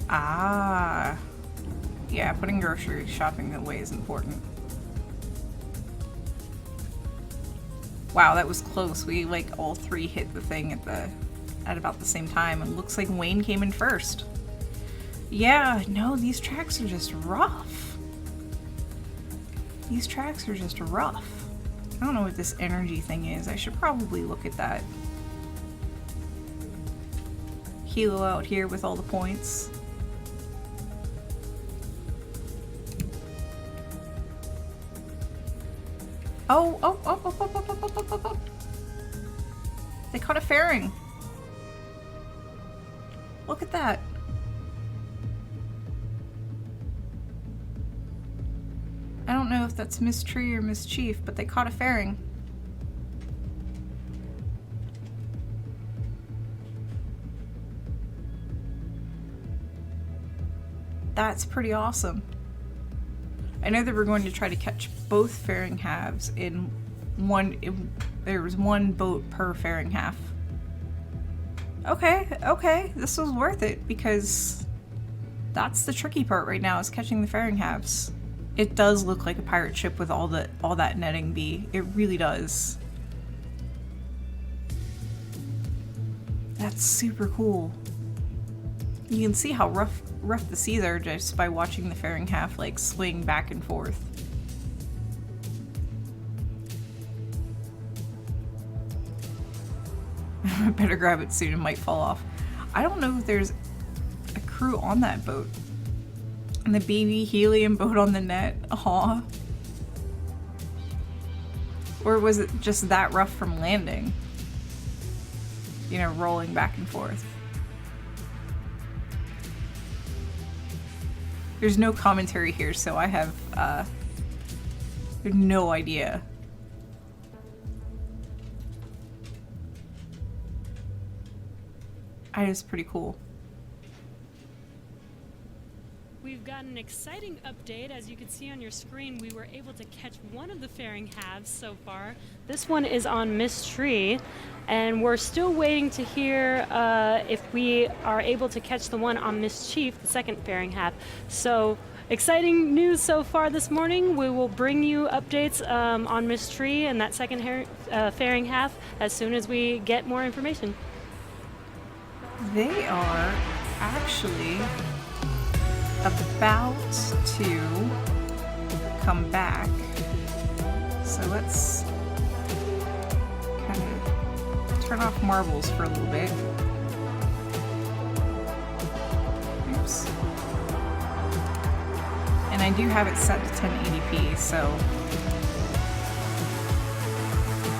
Ah. Yeah, putting grocery shopping away is important. Wow, that was close. We like all three hit the thing at about the same time, and looks like Wayne came in first. Yeah, no, these tracks are just rough. These tracks are just rough. I don't know what this energy thing is. I should probably look at that. Hilo out here with all the points. Oh, oh, oh, oh, oh, oh, oh, oh, oh, oh. They caught a fairing. Look at that. I don't know if that's Miss Tree or Miss Chief, but they caught a fairing. That's pretty awesome. I know they were going to try to catch both fairing halves in one. There was one boat per fairing half. Okay, this was worth it because that's the tricky part right now is catching the fairing halves. It does look like a pirate ship with all that netting B. It really does. That's super cool. You can see how rough the seas are just by watching the fairing half like swing back and forth. I better grab it soon, it might fall off. I don't know if there's a crew on that boat. And the baby helium boat on the net, aw. Or was it just that rough from landing? You know, rolling back and forth. There's no commentary here, so I have no idea. It's pretty cool.
We've got an exciting update. As you can see on your screen, we were able to catch one of the fairing halves so far. This one is on Miss Tree, and we're still waiting to hear if we are able to catch the one on Miss Chief, the second fairing half. So exciting news so far this morning. We will bring you updates on Miss Tree and that second fairing half as soon as we get more information.
They are actually about to come back. So let's kind of turn off marbles for a little bit. Oops. And I do have it set to 1080p, so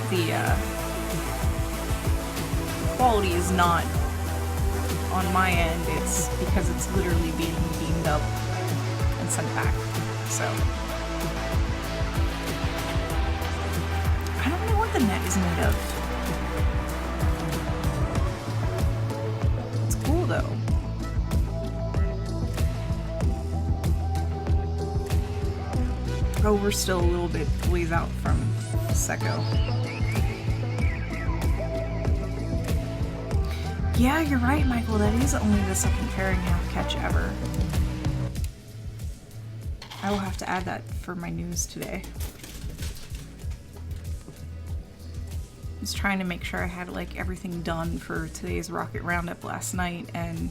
the quality is not on my end. It's because it's literally being beamed up and sent back. So I don't know what the net is made of. It's cool though. Oh, we're still a little bit ways out from Secco. Yeah, you're right, Michael. That is only the second fairing half catch ever. I will have to add that for my news today. I was trying to make sure I had like everything done for today's rocket roundup last night, and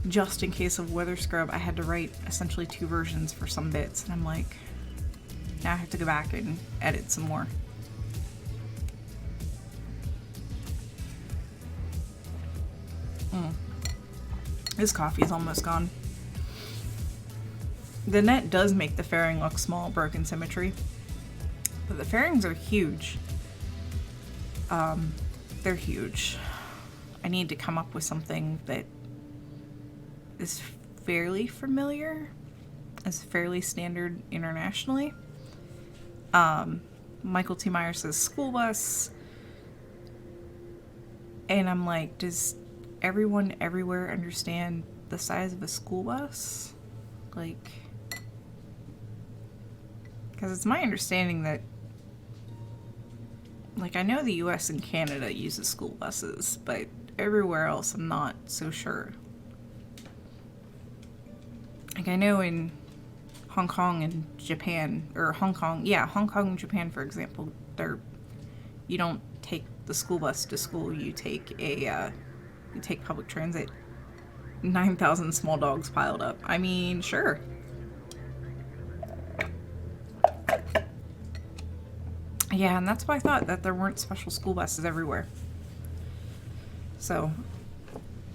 just in case of weather scrub, I had to write essentially 2 versions for some bits, and I'm like, now I have to go back and edit some more. This coffee is almost gone. The net does make the fairing look small, broken symmetry, but the fairings are huge. They're huge. I need to come up with something that is fairly familiar, is fairly standard internationally. Michael T. Meyer says school bus, and I'm like, does everyone everywhere understand the size of a school bus? Like, because it's my understanding that, like, I know the US and Canada uses school buses, but everywhere else I'm not so sure. Like, I know in Hong Kong and Japan, or Hong Kong and Japan, for example, you don't take the school bus to school, you take public transit. 9,000 small dogs piled up. I mean, sure. Yeah, and that's why I thought that there weren't special school buses everywhere. So.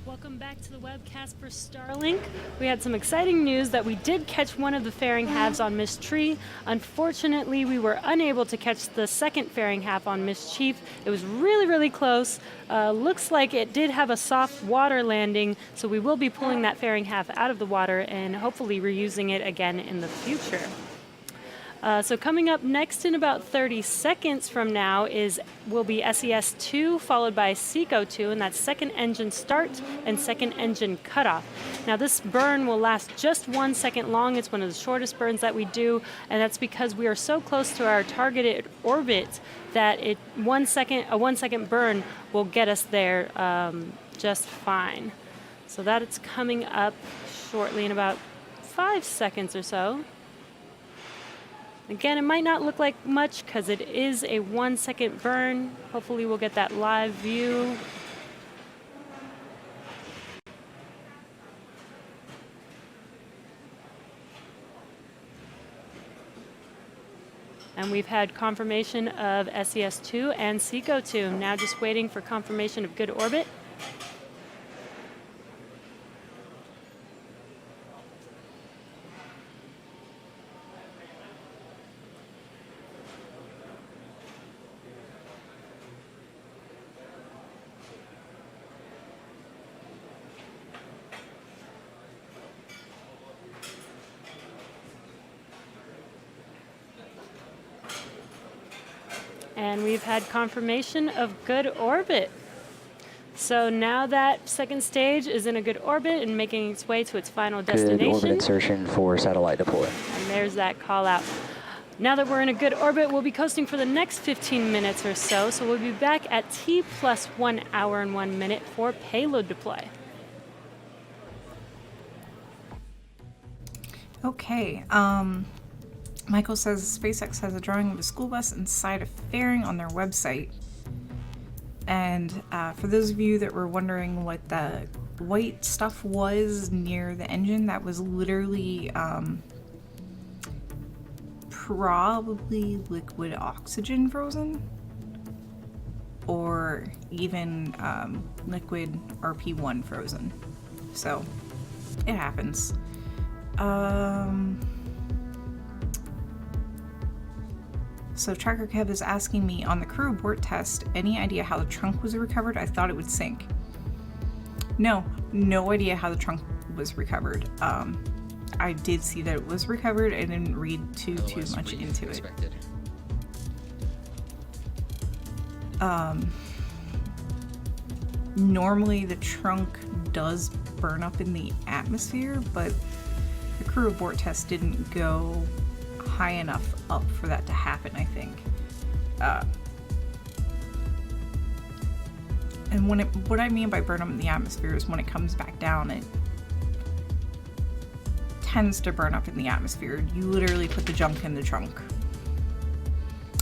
Welcome back to the webcast for Starlink. We had some exciting news that we did catch one of the fairing halves on Miss Tree. Unfortunately, we were unable to catch the second fairing half on Miss Chief. It was really, really close. Looks like it did have a soft water landing, so we will be pulling that fairing half out of the water and hopefully reusing it again in the future. So coming up next in about 30 seconds from now will be SES-2 followed by SECO-2, and that's second engine start and second engine cutoff. Now this burn will last just 1 second long. It's one of the shortest burns that we do, and that's because we are so close to our targeted orbit that a 1 second burn will get us there just fine. So that it's coming up shortly in about 5 seconds or so. Again, it might not look like much because it is a 1 second burn. Hopefully we'll get that live view. And we've had confirmation of SES-2 and SECO-2. Now just waiting for confirmation of good orbit. And we've had confirmation of good orbit. So now that second stage is in a good orbit and making its way to its final destination.
Good orbit insertion for satellite deploy.
And there's that call out. Now that we're in a good orbit, we'll be coasting for the next 15 minutes or so. So we'll be back at T plus 1 hour and 1 minute for payload deploy.
Okay, Michael says SpaceX has a drawing of a school bus inside a fairing on their website. And for those of you that were wondering what the white stuff was near the engine, that was literally probably liquid oxygen frozen, or even liquid RP1 frozen. So it happens. So Tracker Kev is asking me, on the crew abort test, any idea how the trunk was recovered? I thought it would sink. No idea how the trunk was recovered. I did see that it was recovered. I didn't read too much into it. Normally the trunk does burn up in the atmosphere, but the crew abort test didn't go high enough up for that to happen, I think. And what I mean by burn up in the atmosphere is when it comes back down, it tends to burn up in the atmosphere. You literally put the junk in the trunk.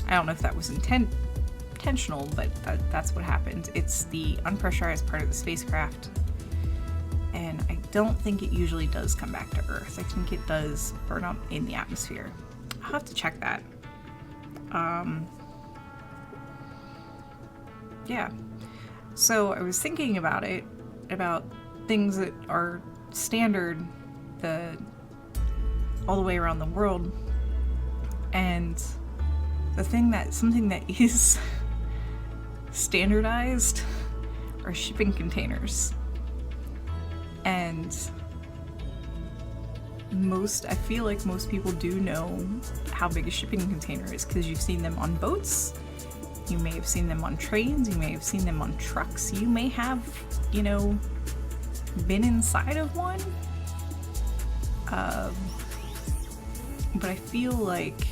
I don't know if that was intentional, but that's what happened. It's the unpressurized part of the spacecraft, and I don't think it usually does come back to Earth. I think it does burn up in the atmosphere. I'll have to check that. Yeah. So I was thinking about things that are standard all the way around the world, and something that is standardized are shipping containers. And I feel like most people do know how big a shipping container is because you've seen them on boats, you may have seen them on trains, you may have seen them on trucks, you may have, been inside of one. But I feel like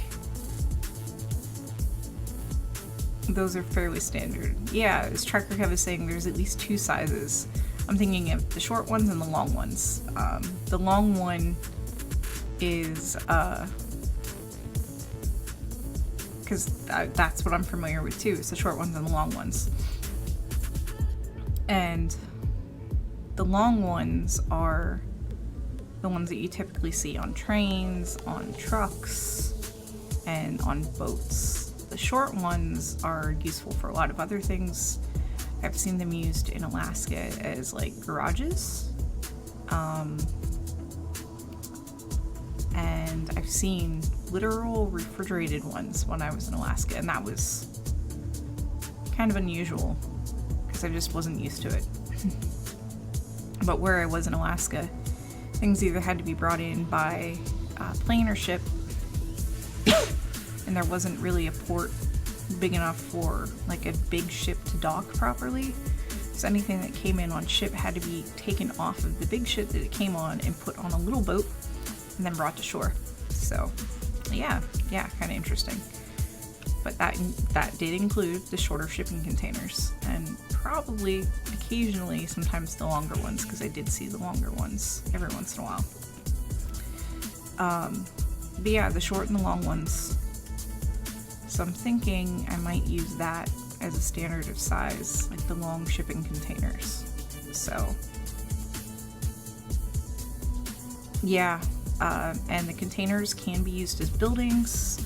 those are fairly standard. Yeah, as Tracker Kev is saying, there's at least 2 sizes. I'm thinking of the short ones and the long ones. The long one is, because that's what I'm familiar with too, is the short ones and the long ones. And the long ones are the ones that you typically see on trains, on trucks, and on boats. The short ones are useful for a lot of other things. I've seen them used in Alaska as like garages. And I've seen literal refrigerated ones when I was in Alaska, and that was kind of unusual because I just wasn't used to it. But where I was in Alaska, things either had to be brought in by plane or ship, and there wasn't really a port big enough for like a big ship to dock properly. So anything that came in on ship had to be taken off of the big ship that it came on and put on a little boat and then brought to shore. So yeah, kind of interesting. But that did include the shorter shipping containers, and probably occasionally sometimes the longer ones, because I did see the longer ones every once in a while. But yeah, the short and the long ones. So I'm thinking I might use that as a standard of size, like the long shipping containers. So yeah, and the containers can be used as buildings.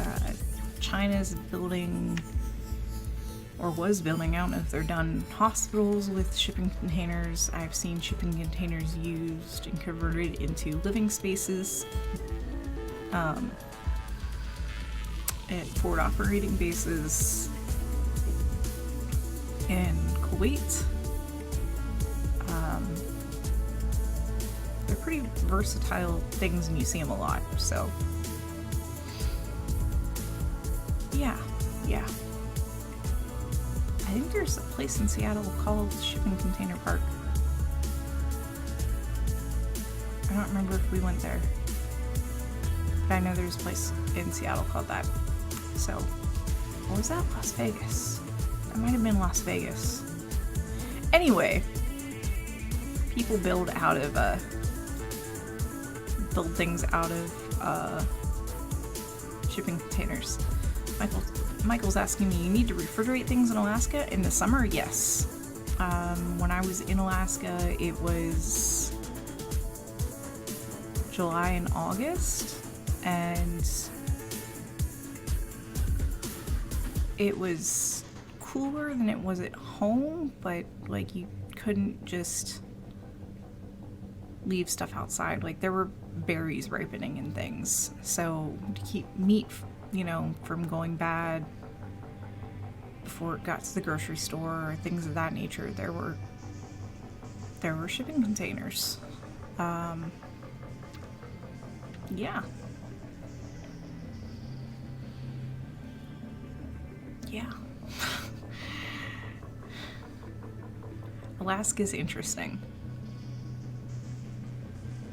China's building, or was building, I don't know if they're done, hospitals with shipping containers. I've seen shipping containers used and converted into living spaces at port operating bases in Kuwait. They're pretty versatile things and you see them a lot, so yeah. I think there's a place in Seattle called Shipping Container Park. I don't remember if we went there, but I know there's a place in Seattle called that. So, or was that Las Vegas? That might have been Las Vegas. Anyway, people build things out of shipping containers. Michael's asking me, you need to refrigerate things in Alaska in the summer? Yes. When I was in Alaska, it was July and August, and it was cooler than it was at home, but like you couldn't just leave stuff outside. Like there were berries ripening and things, so to keep meat, from going bad before it got to the grocery store or things of that nature, there were shipping containers. Yeah. Alaska's interesting.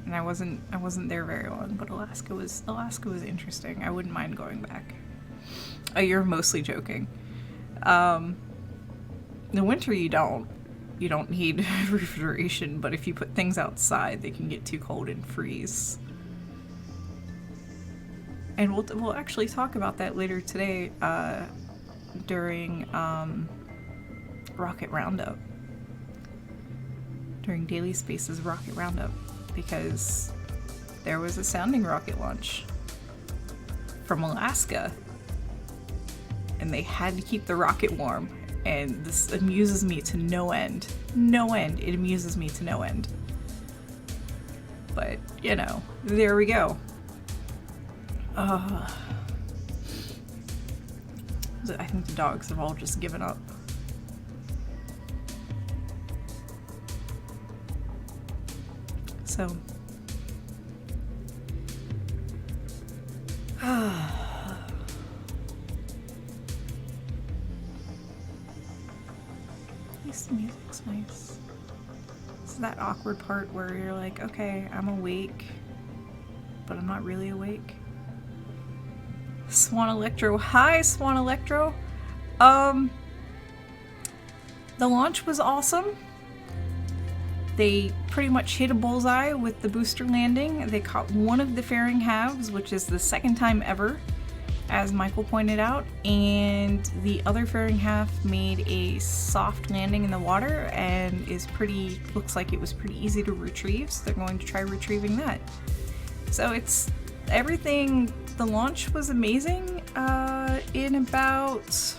And I wasn't there very long, but Alaska was interesting. I wouldn't mind going back. Oh, you're mostly joking. The winter you don't need refrigeration, but if you put things outside, they can get too cold and freeze. And we'll actually talk about that later today during Rocket Roundup. During Daily Space's Rocket Roundup, because there was a sounding rocket launch from Alaska and they had to keep the rocket warm, and this amuses me to no end. It amuses me to no end. But, there we go. I think the dogs have all just given up. So, at least the music's nice. It's that awkward part where you're like, okay, I'm awake, but I'm not really awake. Swan Electro. Hi, Swan Electro. The launch was awesome. They pretty much hit a bullseye with the booster landing. They caught one of the fairing halves, which is the second time ever, as Michael pointed out, and the other fairing half made a soft landing in the water and looks like it was pretty easy to retrieve, so they're going to try retrieving that. So it's everything. The launch was amazing. In about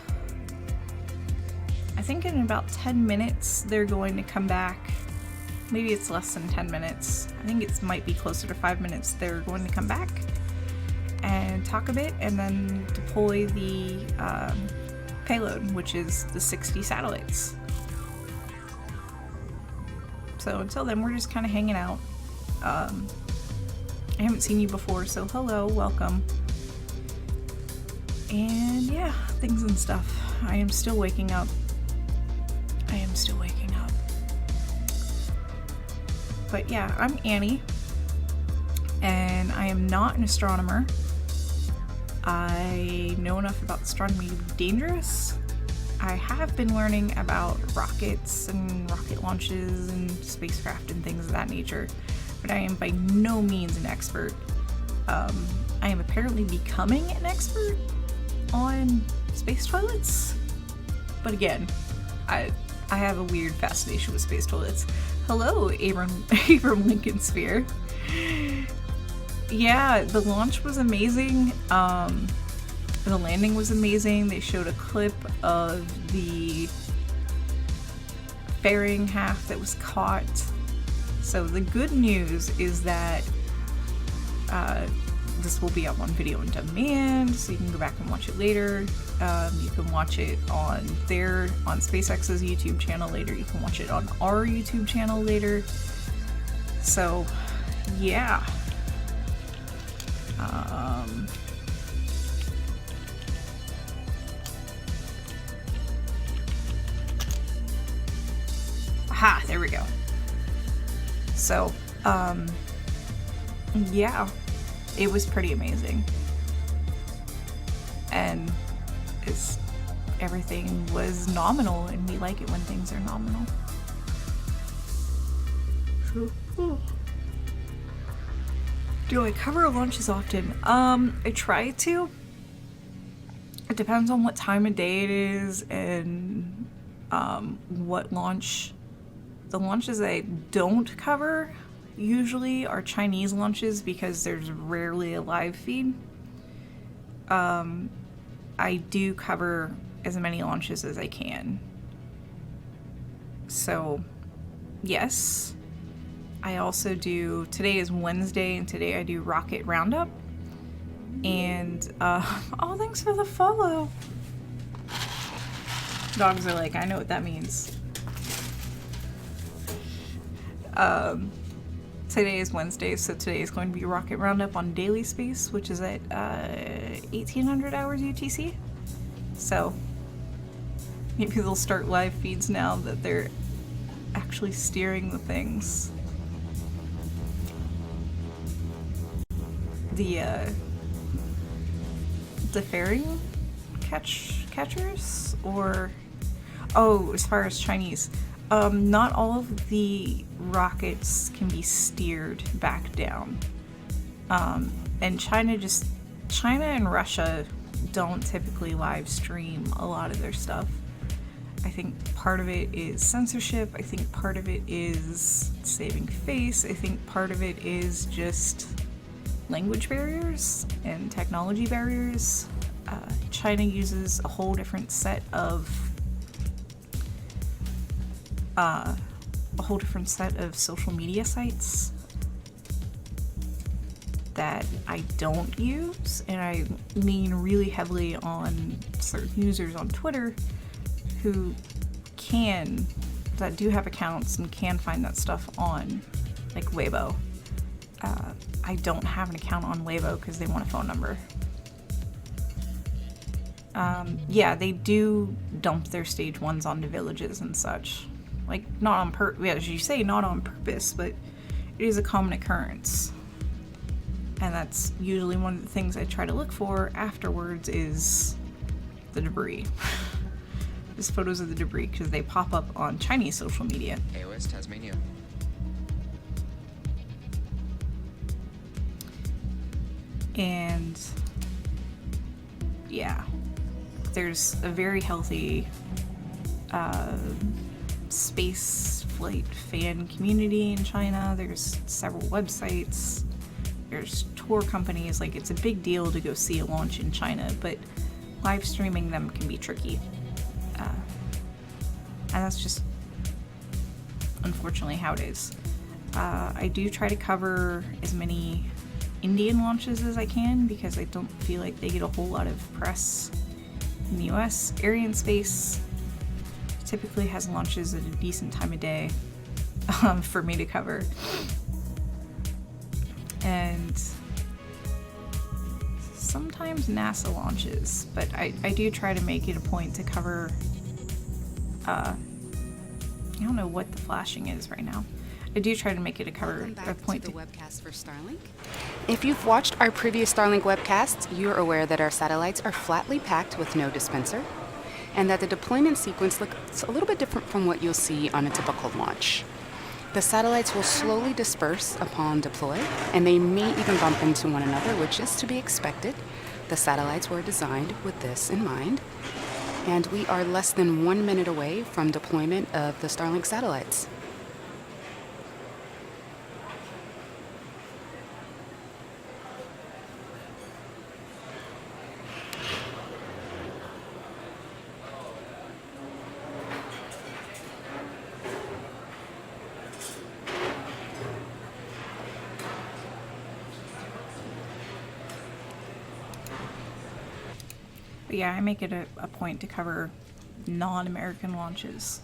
10 minutes, they're going to come back. Maybe it's less than 10 minutes. I think it might be closer to 5 minutes. They're going to come back and talk a bit and then deploy the payload, which is the 60 satellites. So until then, we're just kind of hanging out. I haven't seen you before, so hello, welcome. And yeah, things and stuff. I am still waking up. But yeah, I'm Annie, and I am not an astronomer. I know enough about astronomy to be dangerous. I have been learning about rockets and rocket launches and spacecraft and things of that nature, but I am by no means an expert. I am apparently becoming an expert on space toilets, but again, I have a weird fascination with space toilets. Hello, Abraham Lincoln Sphere. Yeah, the launch was amazing. The landing was amazing. They showed a clip of the fairing half that was caught. So the good news is that this will be up on video on demand, so you can go back and watch it later. You can watch it on SpaceX's YouTube channel later. You can watch it on our YouTube channel later. So, yeah. Aha, there we go. So, yeah, it was pretty amazing. And everything was nominal, and we like it when things are nominal. Do I cover launches often? I try to. It depends on what time of day it is and what launch. The launches I don't cover usually are Chinese launches because there's rarely a live feed. I do cover as many launches as I can. So, yes. I also do, today is Wednesday, and today I do Rocket Roundup. And, oh, thanks for the follow. Dogs are like, I know what that means. Today is Wednesday, so today is going to be Rocket Roundup on Daily Space, which is at 1800 hours UTC. So maybe they'll start live feeds now that they're actually steering the things. The fairing catchers, or as far as Chinese. Not all of the rockets can be steered back down. And China and Russia don't typically live stream a lot of their stuff. I think part of it is censorship. I think part of it is saving face. I think part of it is just language barriers and technology barriers. China uses a whole different set of social media sites that I don't use, and I lean really heavily on certain users on Twitter who that do have accounts and can find that stuff on, like, Weibo. I don't have an account on Weibo because they want a phone number. Yeah, they do dump their stage 1s onto villages and such. Like, not on purpose, as you say, not on purpose, but it is a common occurrence. And that's usually one of the things I try to look for afterwards is the debris. Just photos of the debris, because they pop up on Chinese social media.
AOS Tasmania.
And yeah, there's a very healthy space flight fan community in China. There's several websites. There's tour companies. Like, it's a big deal to go see a launch in China, but live streaming them can be tricky. And that's just unfortunately how it is. I do try to cover as many Indian launches as I can because I don't feel like they get a whole lot of press in the US. Arianespace typically has launches at a decent time of day for me to cover. sometimes NASA launches, but I do try to make it a point to cover, I don't know what the flashing is right now. I do try to make it a point
to the webcast for Starlink. If you've watched our previous Starlink webcasts, you're aware that our satellites are flatly packed with no dispenser, and that the deployment sequence looks a little bit different from what you'll see on a typical launch. The satellites will slowly disperse upon deploy, and they may even bump into one another, which is to be expected. The satellites were designed with this in mind, and we are less than 1 minute away from deployment of the Starlink satellites.
But yeah, I make it a point to cover non-American launches.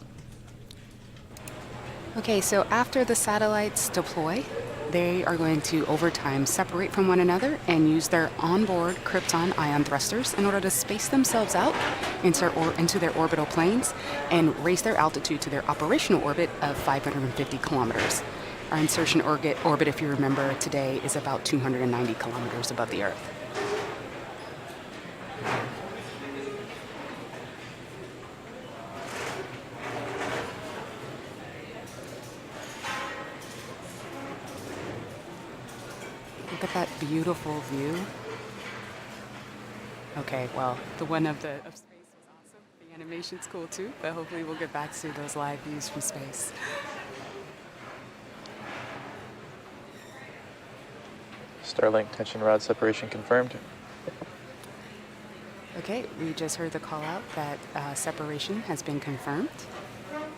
Okay, so after the satellites deploy, they are going to, over time, separate from one another and use their onboard krypton ion thrusters in order to space themselves out into their orbital planes and raise their altitude to their operational orbit of 550 kilometers. Our insertion orbit, if you remember, today is about 290 kilometers above the Earth. Look at that beautiful view. Okay, well, the one of space was awesome. The animation's cool too, but hopefully we'll get back to those live views from space.
Starlink tension rod separation confirmed.
Okay, we just heard the call out that separation has been confirmed.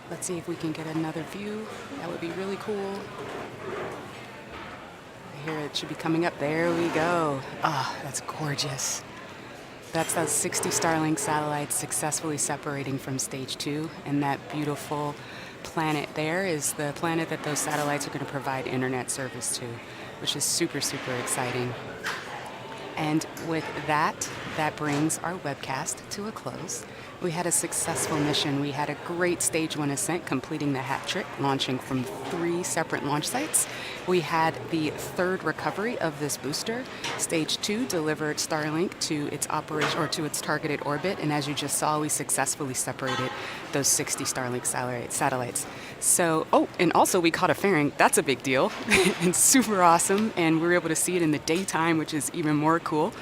Let's see if we can get another view. That would be really cool. Here it should be coming up. There we go. Ah, that's gorgeous. That's those 60 Starlink satellites successfully separating from stage 2, and that beautiful planet there is the planet that those satellites are going to provide internet service to, which is super, super exciting. And with that, that brings our webcast to a close. We had a successful mission. We had a great stage 1 ascent, completing the hat trick, launching from 3 separate launch sites. We had the 3rd recovery of this booster. Stage 2 delivered Starlink to its operation or to its targeted orbit, and as you just saw, we successfully separated those 60 Starlink satellites. So, and also we caught a fairing. That's a big deal and super awesome, and we were able to see it in the daytime, which is even more cool.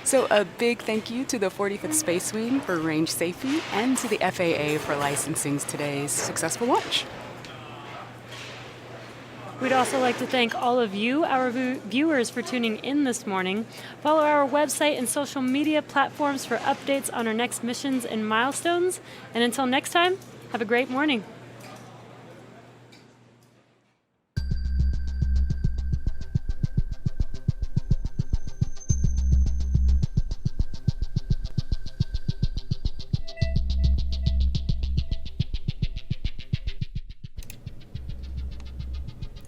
So a big thank you to the 45th Space Wing for range safety and to the FAA for licensing today's successful launch.
We'd also like to thank all of you, our viewers, for tuning in this morning. Follow our website and social media platforms for updates on our next missions and milestones. And until next time, have a great morning.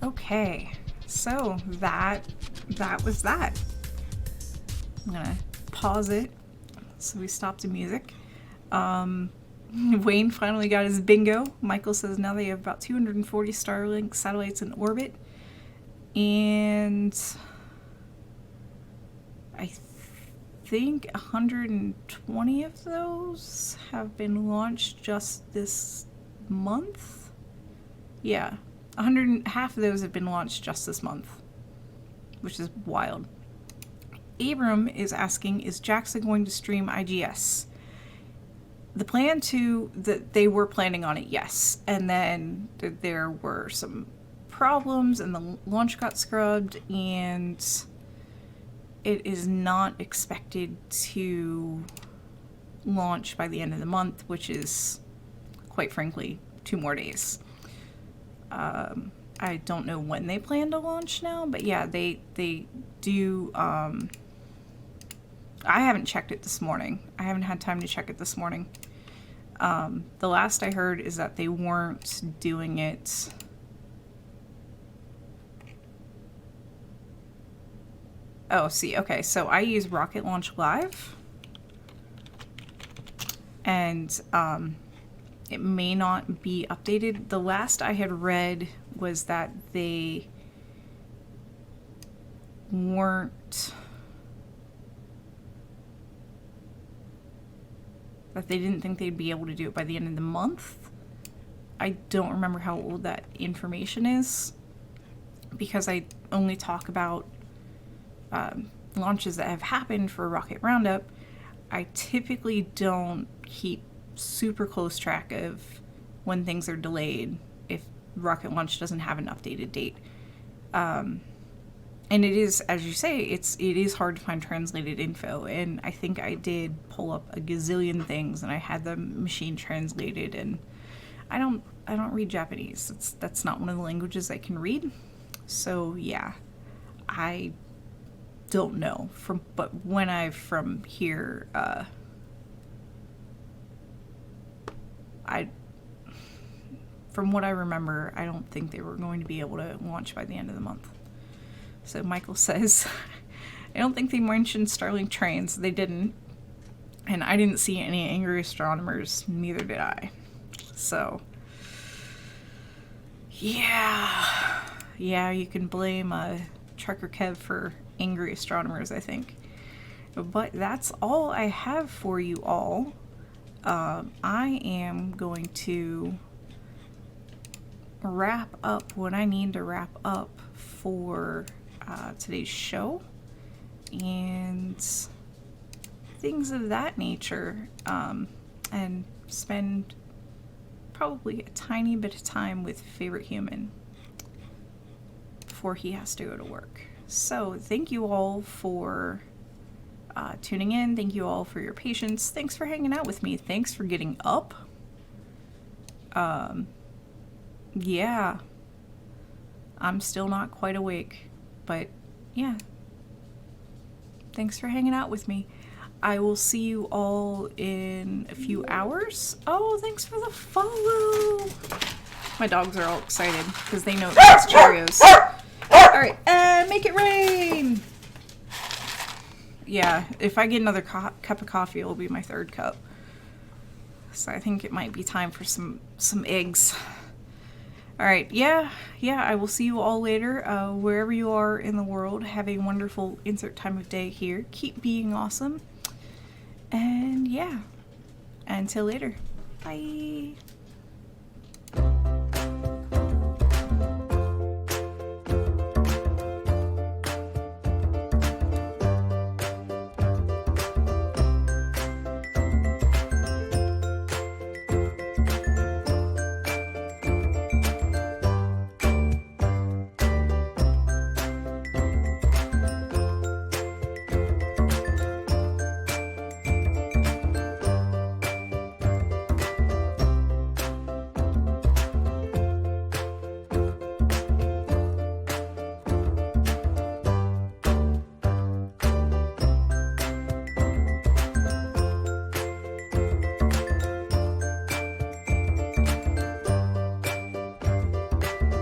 Okay, so that was that. I'm gonna pause it so we stop the music. Wayne finally got his bingo. Michael says now they have about 240 Starlink satellites in orbit, and I think 120 of those have been launched just this month. Yeah. Half of those have been launched just this month, which is wild. Abram is asking, is JAXA going to stream IGS? They were planning on it, yes. And then there were some problems and the launch got scrubbed, and it is not expected to launch by the end of the month, which is, quite frankly, 2 more days. I don't know when they plan to launch now, but yeah, they do. I haven't checked it this morning. I haven't had time to check it this morning. The last I heard is that they weren't doing it Oh, see, okay, so I use Rocket Launch Live. And it may not be updated. The last I had read was that they weren't... that they didn't think they'd be able to do it by the end of the month. I don't remember how old that information is, because I only talk about launches that have happened for Rocket Roundup. I typically don't keep super close track of when things are delayed if rocket launch doesn't have an updated date. And it is, as you say, it is hard to find translated info, and I think I did pull up a gazillion things and I had the machine translated, and I don't read Japanese. That's not one of the languages I can read. So yeah, I don't know but when I'm from here, from what I remember, I don't think they were going to be able to launch by the end of the month. So Michael says, I don't think they mentioned Starlink trains. They didn't. And I didn't see any angry astronomers. Neither did I. So, yeah. Yeah, you can blame Trucker Kev for angry astronomers, I think. But that's all I have for you all. I am going to wrap up what I need to wrap up for today's show and things of that nature, and spend probably a tiny bit of time with Favorite Human before he has to go to work. So thank you all for tuning in. Thank you all for your patience. Thanks for hanging out with me. Thanks for getting up. Yeah, I'm still not quite awake, but yeah, thanks for hanging out with me. I will see you all in a few hours. Oh, thanks for the follow. My dogs are all excited because they know it's Cheerios. All right, make it rain. Yeah, if I get another cup of coffee, it'll be my third cup. So I think it might be time for some eggs. All right, yeah, I will see you all later. Wherever you are in the world, have a wonderful insert time of day here. Keep being awesome. And yeah, until later. Bye.